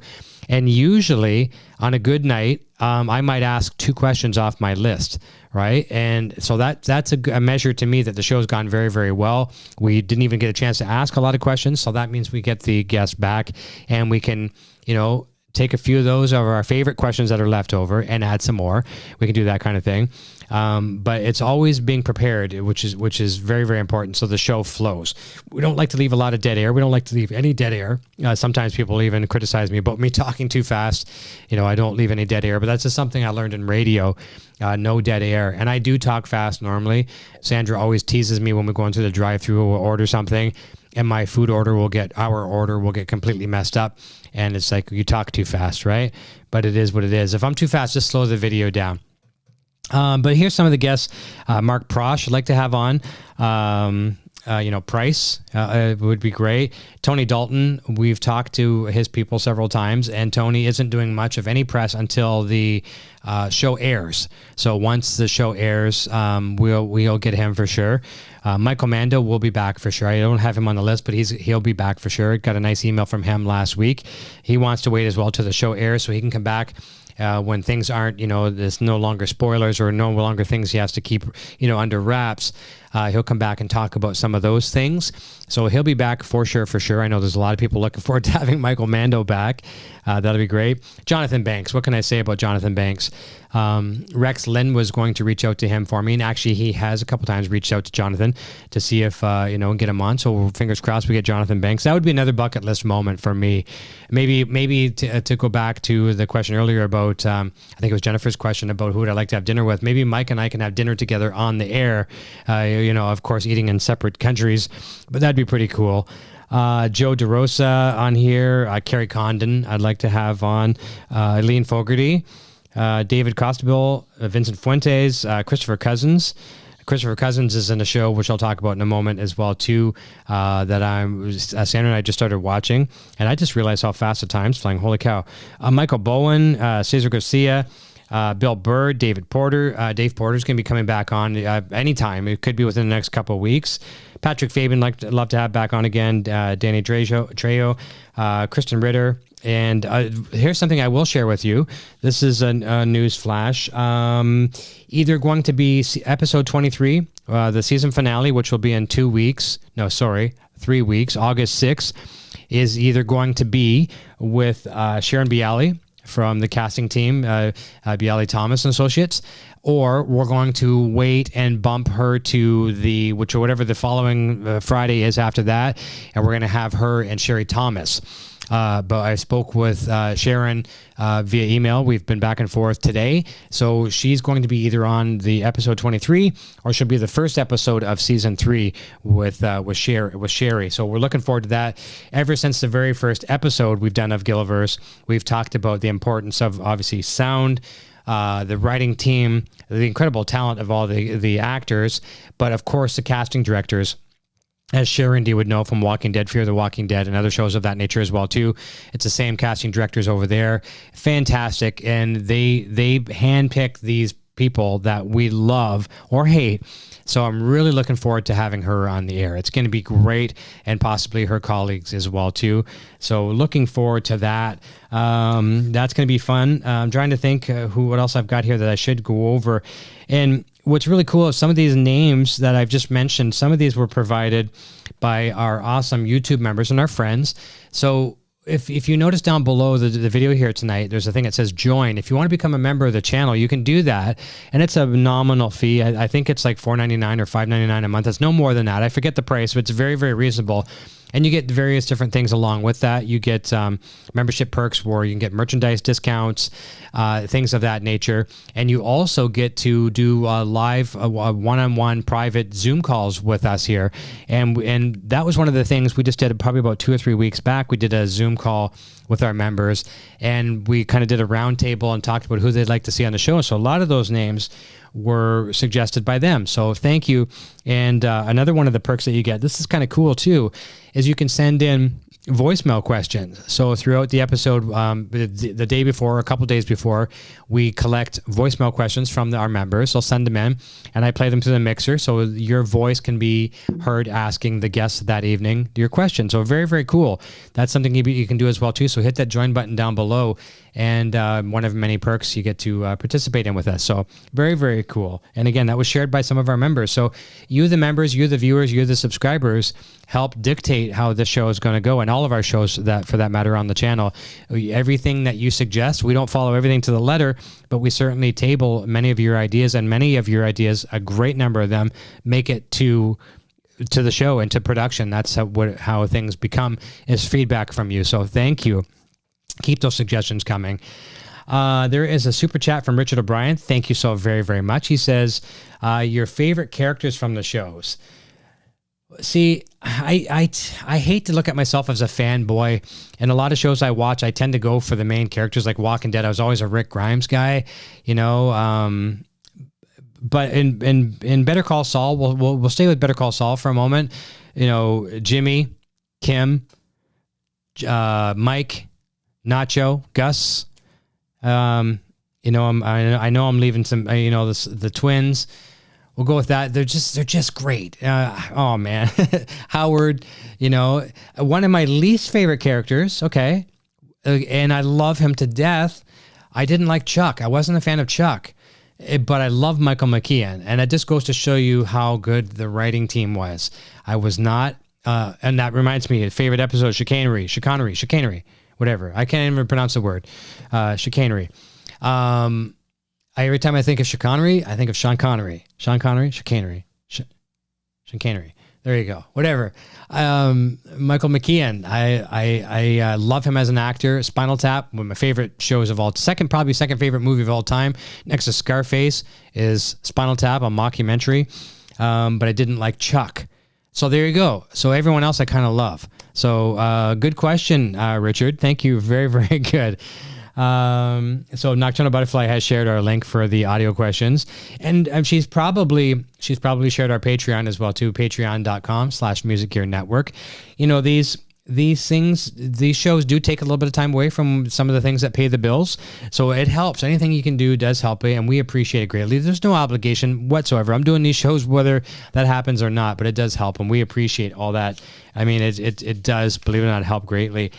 And usually on a good night, I might ask 2 questions off my list, right? And so that's a measure to me that the show's gone very, very well. We didn't even get a chance to ask a lot of questions, so that means we get the guests back, and we can, take a few of those of our favorite questions that are left over and add some more. We can do that kind of thing. But it's always being prepared, which is very, very important, so the show flows. We don't like to leave a lot of dead air. We don't like to leave any dead air. Sometimes people even criticize me about me talking too fast. I don't leave any dead air, but that's just something I learned in radio. No dead air. And I do talk fast normally. Sandra always teases me when we go into the drive-thru or order something, and my our order will get completely messed up. And it's like, you talk too fast, right? But it is what it is. If I'm too fast, just slow the video down. But here's some of the guests. Mark Prosh, I'd like to have on. Price would be great. Tony Dalton, we've talked to his people several times, and Tony isn't doing much of any press until the show airs. So once the show airs, we'll get him for sure. Michael Mando will be back for sure. I don't have him on the list, but he'll be back for sure. Got a nice email from him last week. He wants to wait as well till the show airs so he can come back when things aren't, there's no longer spoilers or no longer things he has to keep, under wraps. He'll come back and talk about some of those things. So he'll be back for sure. I know there's a lot of people looking forward to having Michael Mando back. That'll be great. Jonathan Banks. What can I say about Jonathan Banks? Rex Lynn was going to reach out to him for me, and actually he has a couple times reached out to Jonathan to see if get him on. So fingers crossed we get Jonathan Banks. That would be another bucket list moment for me. Maybe to go back to the question earlier about I think it was Jennifer's question about who would I like to have dinner with. Maybe Mike and I can have dinner together on the air. Of course, eating in separate countries, but that'd be pretty cool. Joe DeRosa on here, Carrie Condon I'd like to have on, Eileen Fogarty, David Costabile, Vincent Fuentes, Christopher Cousins. Christopher Cousins is in a show which I'll talk about in a moment as well too, that Sandra and I just started watching, and I just realized how fast the time's flying. Holy cow. Michael Bowen, Cesar Garcia, Bill Burr, David Porter. Dave Porter's going to be coming back on anytime. It could be within the next couple of weeks. Patrick Fabian, love to have back on again. Danny Trejo, Kristen Ritter. And here's something I will share with you. This is a news flash. Either going to be episode 23, the season finale, which will be in 3 weeks. August 6th, is either going to be with Sharon Bialy from the casting team, Bialy Thomas and Associates, or we're going to wait and bump her to whatever the following Friday is after that, and we're going to have her and Sherry Thomas. But I spoke with Sharon via email. We've been back and forth today. So she's going to be either on the episode 23 or she'll be the first episode of season 3 with Sherry. So we're looking forward to that. Ever since the very first episode we've done of Gilliverse, we've talked about the importance of obviously sound, the writing team, the incredible talent of all the actors, but of course the casting directors. As Sharon D would know from Walking Dead, Fear the Walking Dead, and other shows of that nature as well too. It's the same casting directors over there. Fantastic. And they handpick these people that we love or hate. So I'm really looking forward to having her on the air. It's going to be great, and possibly her colleagues as well too. So looking forward to that. That's going to be fun. I'm trying to think what else I've got here that I should go over. And what's really cool is some of these names that I've just mentioned, some of these were provided by our awesome YouTube members and our friends. So if you notice down below the video here tonight, there's a thing that says join. If you want to become a member of the channel, you can do that. And it's a nominal fee. I think it's like $4.99 or $5.99 a month. It's no more than that. I forget the price, but it's very, very reasonable. And you get various different things along with that. You get membership perks where you can get merchandise discounts, things of that nature. And you also get to do live one-on-one private Zoom calls with us here. And that was one of the things we just did probably about 2 or 3 weeks back. We did a Zoom call with our members, and we kind of did a roundtable and talked about who they'd like to see on the show. So a lot of those names were suggested by them. So thank you. And another one of the perks that you get, this is kind of cool too, is you can send in voicemail questions. So throughout the episode, the day before, a couple days before, we collect voicemail questions from our members. I'll send them in, and I play them through the mixer, so your voice can be heard asking the guests that evening your question. So very, very cool. That's something you can do as well too. So hit that join button down below, and one of many perks you get to participate in with us. So very, very cool. And again, that was shared by some of our members. So you, the members, you, the viewers, you, the subscribers, help dictate how this show is going to go, and all of our shows that, for that matter, on the channel. Everything that you suggest, we don't follow everything to the letter, but we certainly table many of your ideas, and many of your ideas, a great number of them, make it to the show and to production. That's how things become, is feedback from you. So thank you. Keep those suggestions coming. There is a super chat from Richard O'Brien. Thank you so very, very much. He says, your favorite characters from the shows. See, I hate to look at myself as a fanboy. In a lot of shows I watch, I tend to go for the main characters. Like Walking Dead, I was always a Rick Grimes guy, you know. But in Better Call Saul, we'll stay with Better Call Saul for a moment. You know, Jimmy, Kim, Mike, Nacho, Gus. You know, I know I'm leaving some. You know, the twins. We'll go with that. They're just great. Oh man, Howard. You know, one of my least favorite characters. Okay, and I love him to death. I didn't like Chuck. I wasn't a fan of Chuck. but I love Michael McKean, and it just goes to show you how good the writing team was. I was not, and that reminds me, favorite episode, chicanery, whatever. I can't even pronounce the word, chicanery. Every time I think of chicanery, I think of Sean Connery. Chicanery. There you go. Whatever. Michael McKean. I love him as an actor. Spinal Tap, one of my favorite shows of all. Second favorite movie of all time. Next to Scarface is Spinal Tap, a mockumentary. But I didn't like Chuck. So there you go. So everyone else I kind of love. So good question, Richard. Thank you. Very, very good. So Nocturnal Butterfly has shared our link for the audio questions, and she's probably shared our Patreon as well too, patreon.com/Music Gear Network. You know, these shows do take a little bit of time away from some of the things that pay the bills. So it helps. Anything you can do does help, and we appreciate it greatly. There's no obligation whatsoever. I'm doing these shows whether that happens or not, but it does help, and we appreciate all that. I mean, it does, believe it or not, help greatly.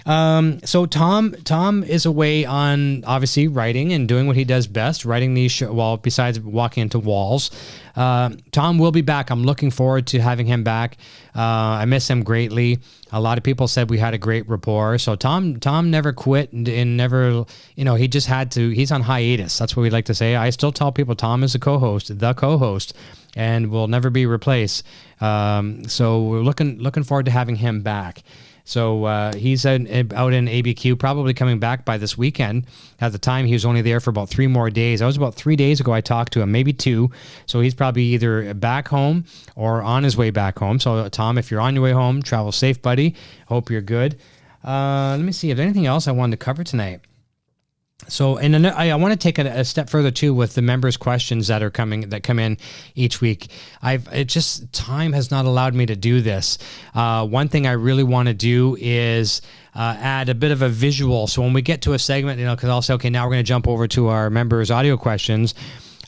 So Tom is away on obviously writing and doing what he does best, writing these besides walking into walls. Tom will be back. I'm looking forward to having him back. I miss him greatly. A lot of people said we had a great rapport. So Tom never quit and never, he just had to, he's on hiatus. That's what we like to say. I still tell people Tom is the co-host, and will never be replaced. So we're looking forward to having him back. So he's out in ABQ, probably coming back by this weekend. At the time, he was only there for about 3 more days. That was about 3 days ago I talked to him, maybe 2. So he's probably either back home or on his way back home. So Tom, if you're on your way home, travel safe, buddy. Hope you're good. Let me see if there's anything else I wanted to cover tonight. So, and I want to take it a step further too with the members' questions that come in each week. Time has not allowed me to do this. One thing I really want to do is add a bit of a visual. So when we get to a segment, because I'll say, okay, now we're going to jump over to our members' audio questions.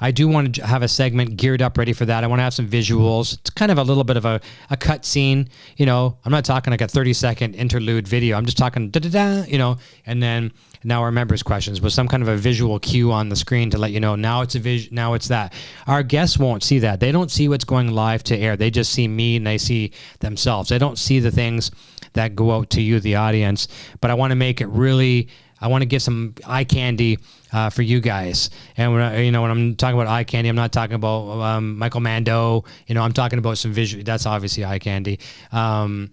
I do want to have a segment geared up ready for that. I want to have some visuals. It's kind of a little bit of a cut scene. I'm not talking like a 30-second interlude video. I'm just talking da-da-da, and then now our members' questions with some kind of a visual cue on the screen to let you know now it's now it's that. Our guests won't see that. They don't see what's going live to air. They just see me and they see themselves. They don't see the things that go out to you, the audience. But I want to make it really, I want to give some eye candy for you guys. And when I'm talking about eye candy, I'm not talking about Michael Mando. I'm talking about some visual. That's obviously eye candy. Or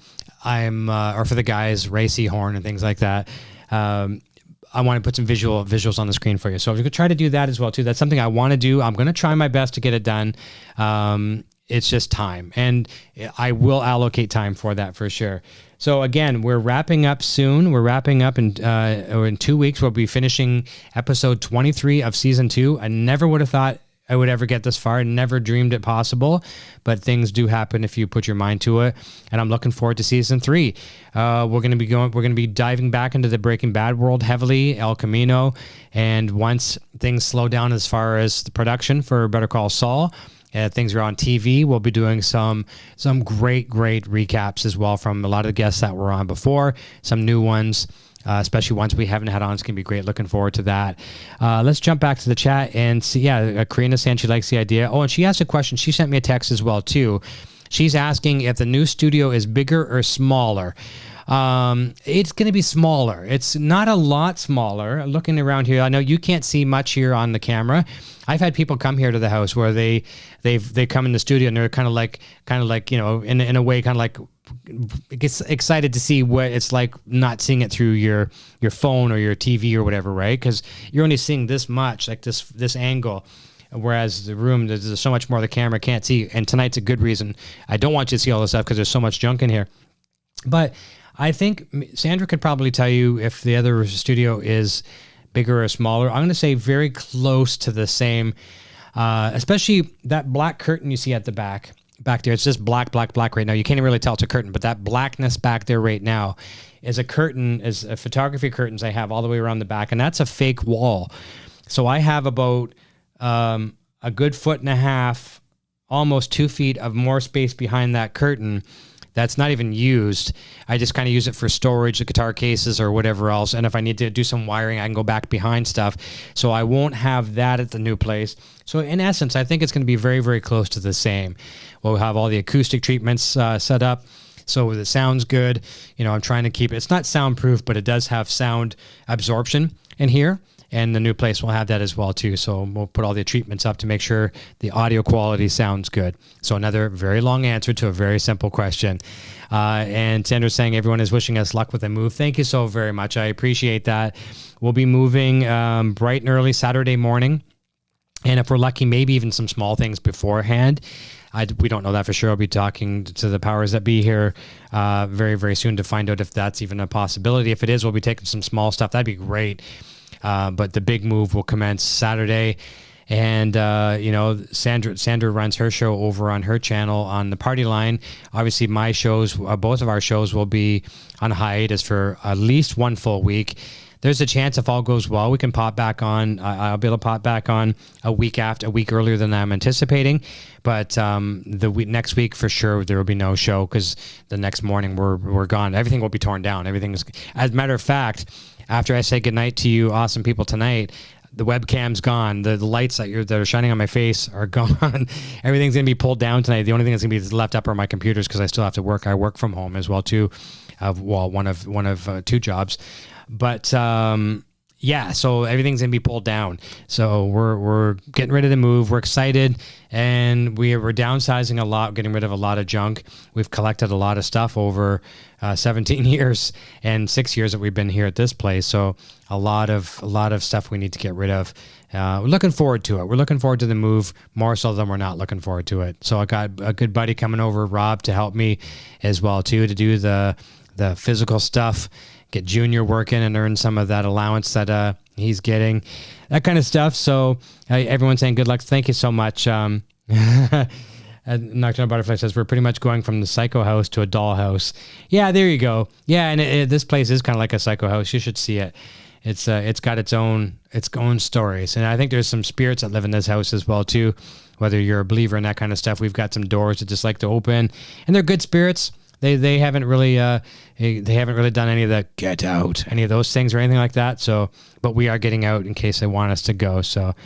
for the guys, Ray Seahorn and things like that. I want to put some visuals on the screen for you. So we could try to do that as well too. That's something I want to do. I'm going to try my best to get it done. It's just time, and I will allocate time for that for sure. So again, we're wrapping up soon. We're wrapping up in 2 weeks. We'll be finishing episode 23 of season 2. I never would have thought I would ever get this far. Never dreamed it possible, but things do happen if you put your mind to it. And I'm looking forward to season 3. We're going to be diving back into the Breaking Bad world heavily, El Camino. And once things slow down as far as the production for Better Call Saul, things are on TV. We'll be doing some great recaps as well from a lot of the guests that were on before, some new ones. Especially ones we haven't had on. It's going to be great. Looking forward to that. Let's jump back to the chat and see. Yeah, Karina saying she likes the idea. Oh, and she asked a question. She sent me a text as well, too. She's asking if the new studio is bigger or smaller. It's going to be smaller. It's not a lot smaller. Looking around here, I know you can't see much here on the camera. I've had people come here to the house where they come in the studio and they're kind of like in a way kind of like excited to see what it's like not seeing it through your phone or your TV or whatever, right? Because you're only seeing this much, like this angle, whereas the room, there's so much more the camera can't see. And tonight's a good reason. I don't want you to see all this stuff because there's so much junk in here. But I think Sandra could probably tell you if the other studio is bigger or smaller. I'm going to say very close to the same, especially that black curtain you see at the back there. It's just black right now. You can't even really tell it's a curtain, but that blackness back there right now is a curtain, is a photography curtains I have all the way around the back, and that's a fake wall. So I have about a good 1.5 feet, almost 2 feet of more space behind that curtain that's not even used. I just kind of use it for storage, the guitar cases or whatever else. And if I need to do some wiring, I can go back behind stuff. So I won't have that at the new place. So in essence, I think it's going to be very, very close to the same. We'll have all the acoustic treatments set up. So it sounds good. You know, I'm trying to keep it. It's not soundproof, but it does have sound absorption in here. And the new place will have that as well too. So we'll put all the treatments up to make sure the audio quality sounds good. So another very long answer to a very simple question. And Sandra's saying everyone is wishing us luck with the move. Thank you so very much. I appreciate that. We'll be moving bright and early Saturday morning. And if we're lucky, maybe even some small things beforehand. We don't know that for sure. I'll be talking to the powers that be here very, very soon to find out if that's even a possibility. If it is, we'll be taking some small stuff. That'd be great. But the big move will commence Saturday. And, you know, Sandra runs her show over on her channel on the Party Line. Obviously, my shows, both of our shows will be on hiatus for at least one full week. There's a chance if all goes well, we can pop back on. I'll be able to pop back on a week earlier than I'm anticipating. But next week for sure there will be no show because the next morning we're gone. Everything will be torn down. Everything's, as a matter of fact, after I say goodnight to you, awesome people tonight, the webcam's gone. The lights that are shining on my face are gone. Everything's gonna be pulled down tonight. The only thing that's gonna be left up are my computers because I still have to work. I work from home as well too. One of two jobs. But yeah, so everything's gonna be pulled down. So we're getting ready to move. We're excited, and we're downsizing a lot, getting rid of a lot of junk. We've collected a lot of stuff over 17 years and 6 years that we've been here at this place. So a lot of stuff we need to get rid of. We're looking forward to it. We're looking forward to the move more so than we're not looking forward to it. So I got a good buddy coming over, Rob, to help me as well too, to do the physical stuff. Get Junior working and earn some of that allowance that he's getting, that kind of stuff. So everyone's saying good luck. Thank you so much. Nocturnal Butterfly says we're pretty much going from the psycho house to a doll house. Yeah, there you go. Yeah, and this place is kind of like a psycho house. You should see it. It's got its own stories, and I think there's some spirits that live in this house as well too. Whether you're a believer in that kind of stuff, we've got some doors that just like to open, and they're good spirits. They haven't really done any of the get out, any of those things or anything like that. So, but we are getting out in case they want us to go. So,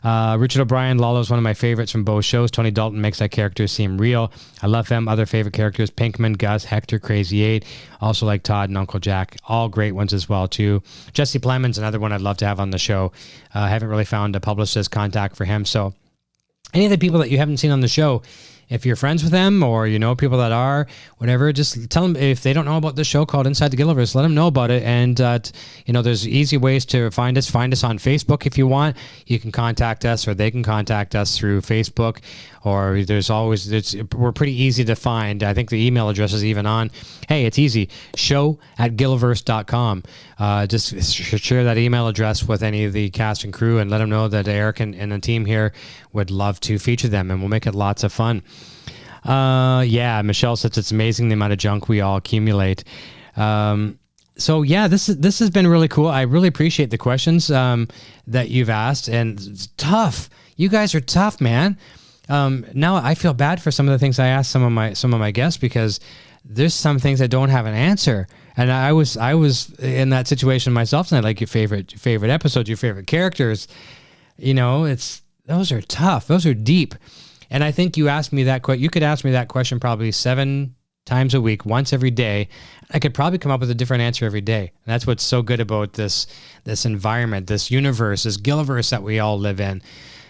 Richard O'Brien, Lalo's one of my favorites from both shows. Tony Dalton makes that character seem real. I love him. Other favorite characters: Pinkman, Gus, Hector, Crazy 8. Also like Todd and Uncle Jack. All great ones as well too. Jesse Plemons, another one I'd love to have on the show. I haven't really found a publicist contact for him. So, any of the people that you haven't seen on the show, if you're friends with them or you know people that are, whatever, just tell them if they don't know about the show called Inside the Gilliverse, let them know about it. And, there's easy ways to find us. Find us on Facebook if you want. You can contact us or they can contact us through Facebook. Or we're pretty easy to find. I think the email address is even on. Hey, it's easy. show@gilliverse.com. Just share that email address with any of the cast and crew and let them know that Eric and the team here would love to feature them, and we'll make it lots of fun. Yeah, Michelle says it's amazing the amount of junk we all accumulate. So yeah, this has been really cool. I really appreciate the questions that you've asked, and it's tough. You guys are tough, man. Now I feel bad for some of the things I asked some of my guests because there's some things I don't have an answer. And I was in that situation myself tonight, like your favorite episodes, your favorite characters. Those are tough. Those are deep. And I think you asked me that you could ask me that question probably 7 times a week, once every day. I could probably come up with a different answer every day. And that's what's so good about this environment, this universe, this Gilliverse that we all live in.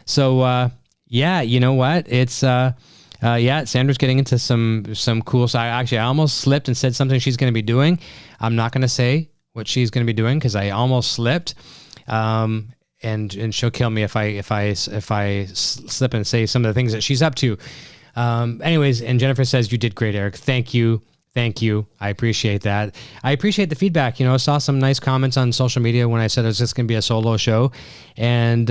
So, yeah, you know what? It's Sandra's getting into some cool stuff. I almost slipped and said something she's going to be doing. I'm not going to say what she's going to be doing because I almost slipped. And she'll kill me if I slip and say some of the things that she's up to. Anyways, and Jennifer says you did great, Eric. Thank you. I appreciate that. I appreciate the feedback. I saw some nice comments on social media when I said it was just going to be a solo show, and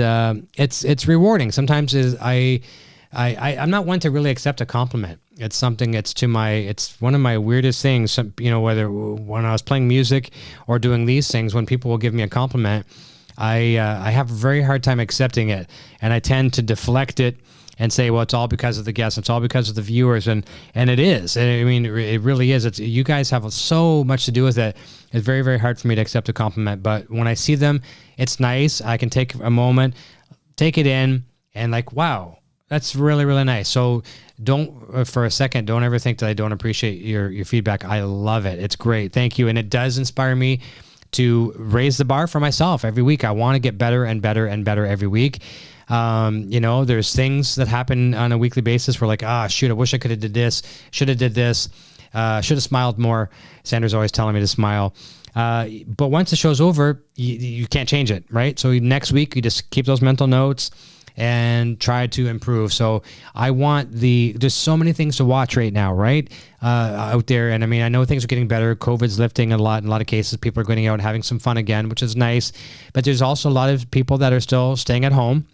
it's rewarding. Sometimes I'm not one to really accept a compliment. It's something. It's one of my weirdest things. Whether when I was playing music or doing these things, when people will give me a compliment, I have a very hard time accepting it, and I tend to deflect it and say, well, it's all because of the guests, it's all because of the viewers, and it is. I mean, it really is. It's, you guys have so much to do with it. It's very, very hard for me to accept a compliment, but when I see them, it's nice. I can take a moment, take it in, and like, wow, that's really, really nice. So don't, for a second, don't ever think that I don't appreciate your feedback. I love it. It's great. Thank you. And it does inspire me to raise the bar for myself every week. I want to get better and better and better every week. You know, there's things that happen on a weekly basis where like, shoot, I wish I could have did this, should have did this, should have smiled more. Sandra's always telling me to smile. But once the show's over, you can't change it, right? So next week, you just keep those mental notes and try to improve. So I want there's so many things to watch right now, right? Out there. And I mean, I know things are getting better. COVID's lifting in a lot of cases. People are going out and having some fun again, which is nice. But there's also a lot of people that are still staying at home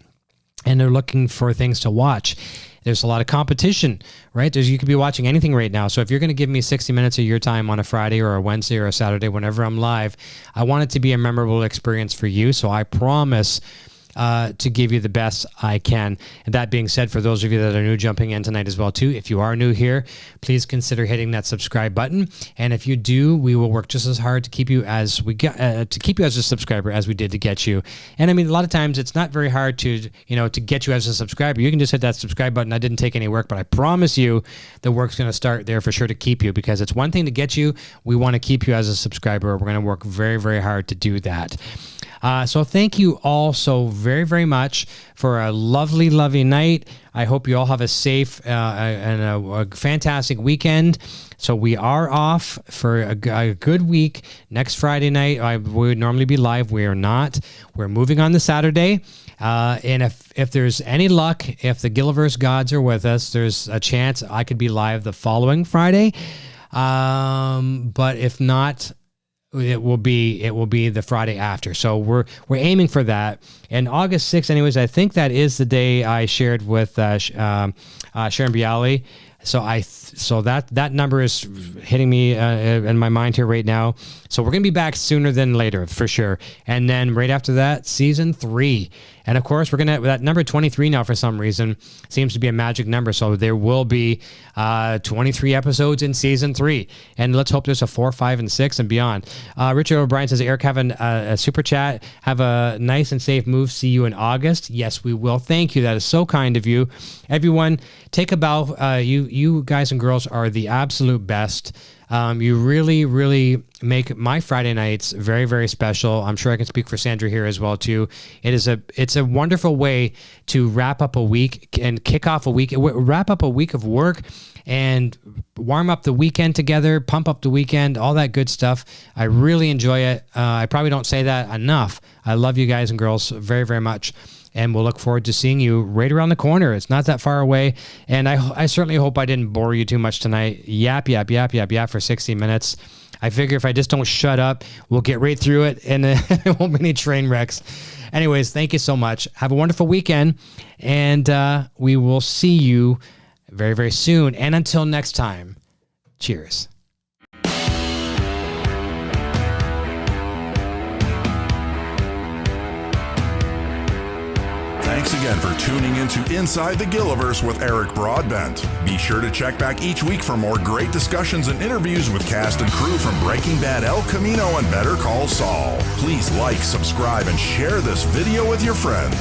and they're looking for things to watch. There's a lot of competition, right? You could be watching anything right now. So if you're going to give me 60 minutes of your time on a Friday or a Wednesday or a Saturday, whenever I'm live, I want it to be a memorable experience for you. So I promise to give you the best I can. And that being said, for those of you that are new jumping in tonight as well too, if you are new here, please consider hitting that subscribe button. And if you do, we will work just as hard to keep you as a subscriber as we did to get you. And I mean, a lot of times it's not very hard to get you as a subscriber. You can just hit that subscribe button. I didn't take any work, but I promise you the work's going to start there for sure to keep you, because it's one thing to get you. We want to keep you as a subscriber. We're going to work very, very hard to do that. So thank you all so very, very much for a lovely, lovely night. I hope you all have a safe and a fantastic weekend. So we are off for a good week. Next Friday night, we would normally be live. We are not. We're moving on to Saturday. And if there's any luck, if the Gilliverse gods are with us, there's a chance I could be live the following Friday. But if not, it will be the Friday after. So we're aiming for that. And August 6th, anyways, I think that is the day I shared with Sharon Bialy. So that number is hitting me in my mind here right now. So we're going to be back sooner than later for sure. And then right after that, season 3. And of course, we're going to, that number 23 now for some reason seems to be a magic number. So there will be 23 episodes in season 3. And let's hope there's a 4, 5, and 6 and beyond. Richard O'Brien says, Eric, have a super chat. Have a nice and safe move. See you in August. Yes, we will. Thank you. That is so kind of you. Everyone, take a bow. You guys and girls are the absolute best. You really, really make my Friday nights very, very special. I'm sure I can speak for Sandra here as well too. It's a wonderful way to wrap up a week and kick off a week, wrap up a week of work and warm up the weekend together, pump up the weekend, all that good stuff. I really enjoy it. I probably don't say that enough. I love you guys and girls very, very much. And we'll look forward to seeing you right around the corner. It's not that far away. And I certainly hope I didn't bore you too much tonight. Yap for 60 minutes. I figure if I just don't shut up, we'll get right through it and there won't be any train wrecks. Anyways, thank you so much. Have a wonderful weekend. And we will see you very, very soon. And until next time, cheers. Thanks again for tuning into Inside the Gilliverse with Eric Broadbent. Be sure to check back each week for more great discussions and interviews with cast and crew from Breaking Bad, El Camino, and Better Call Saul. Please like, subscribe, and share this video with your friends.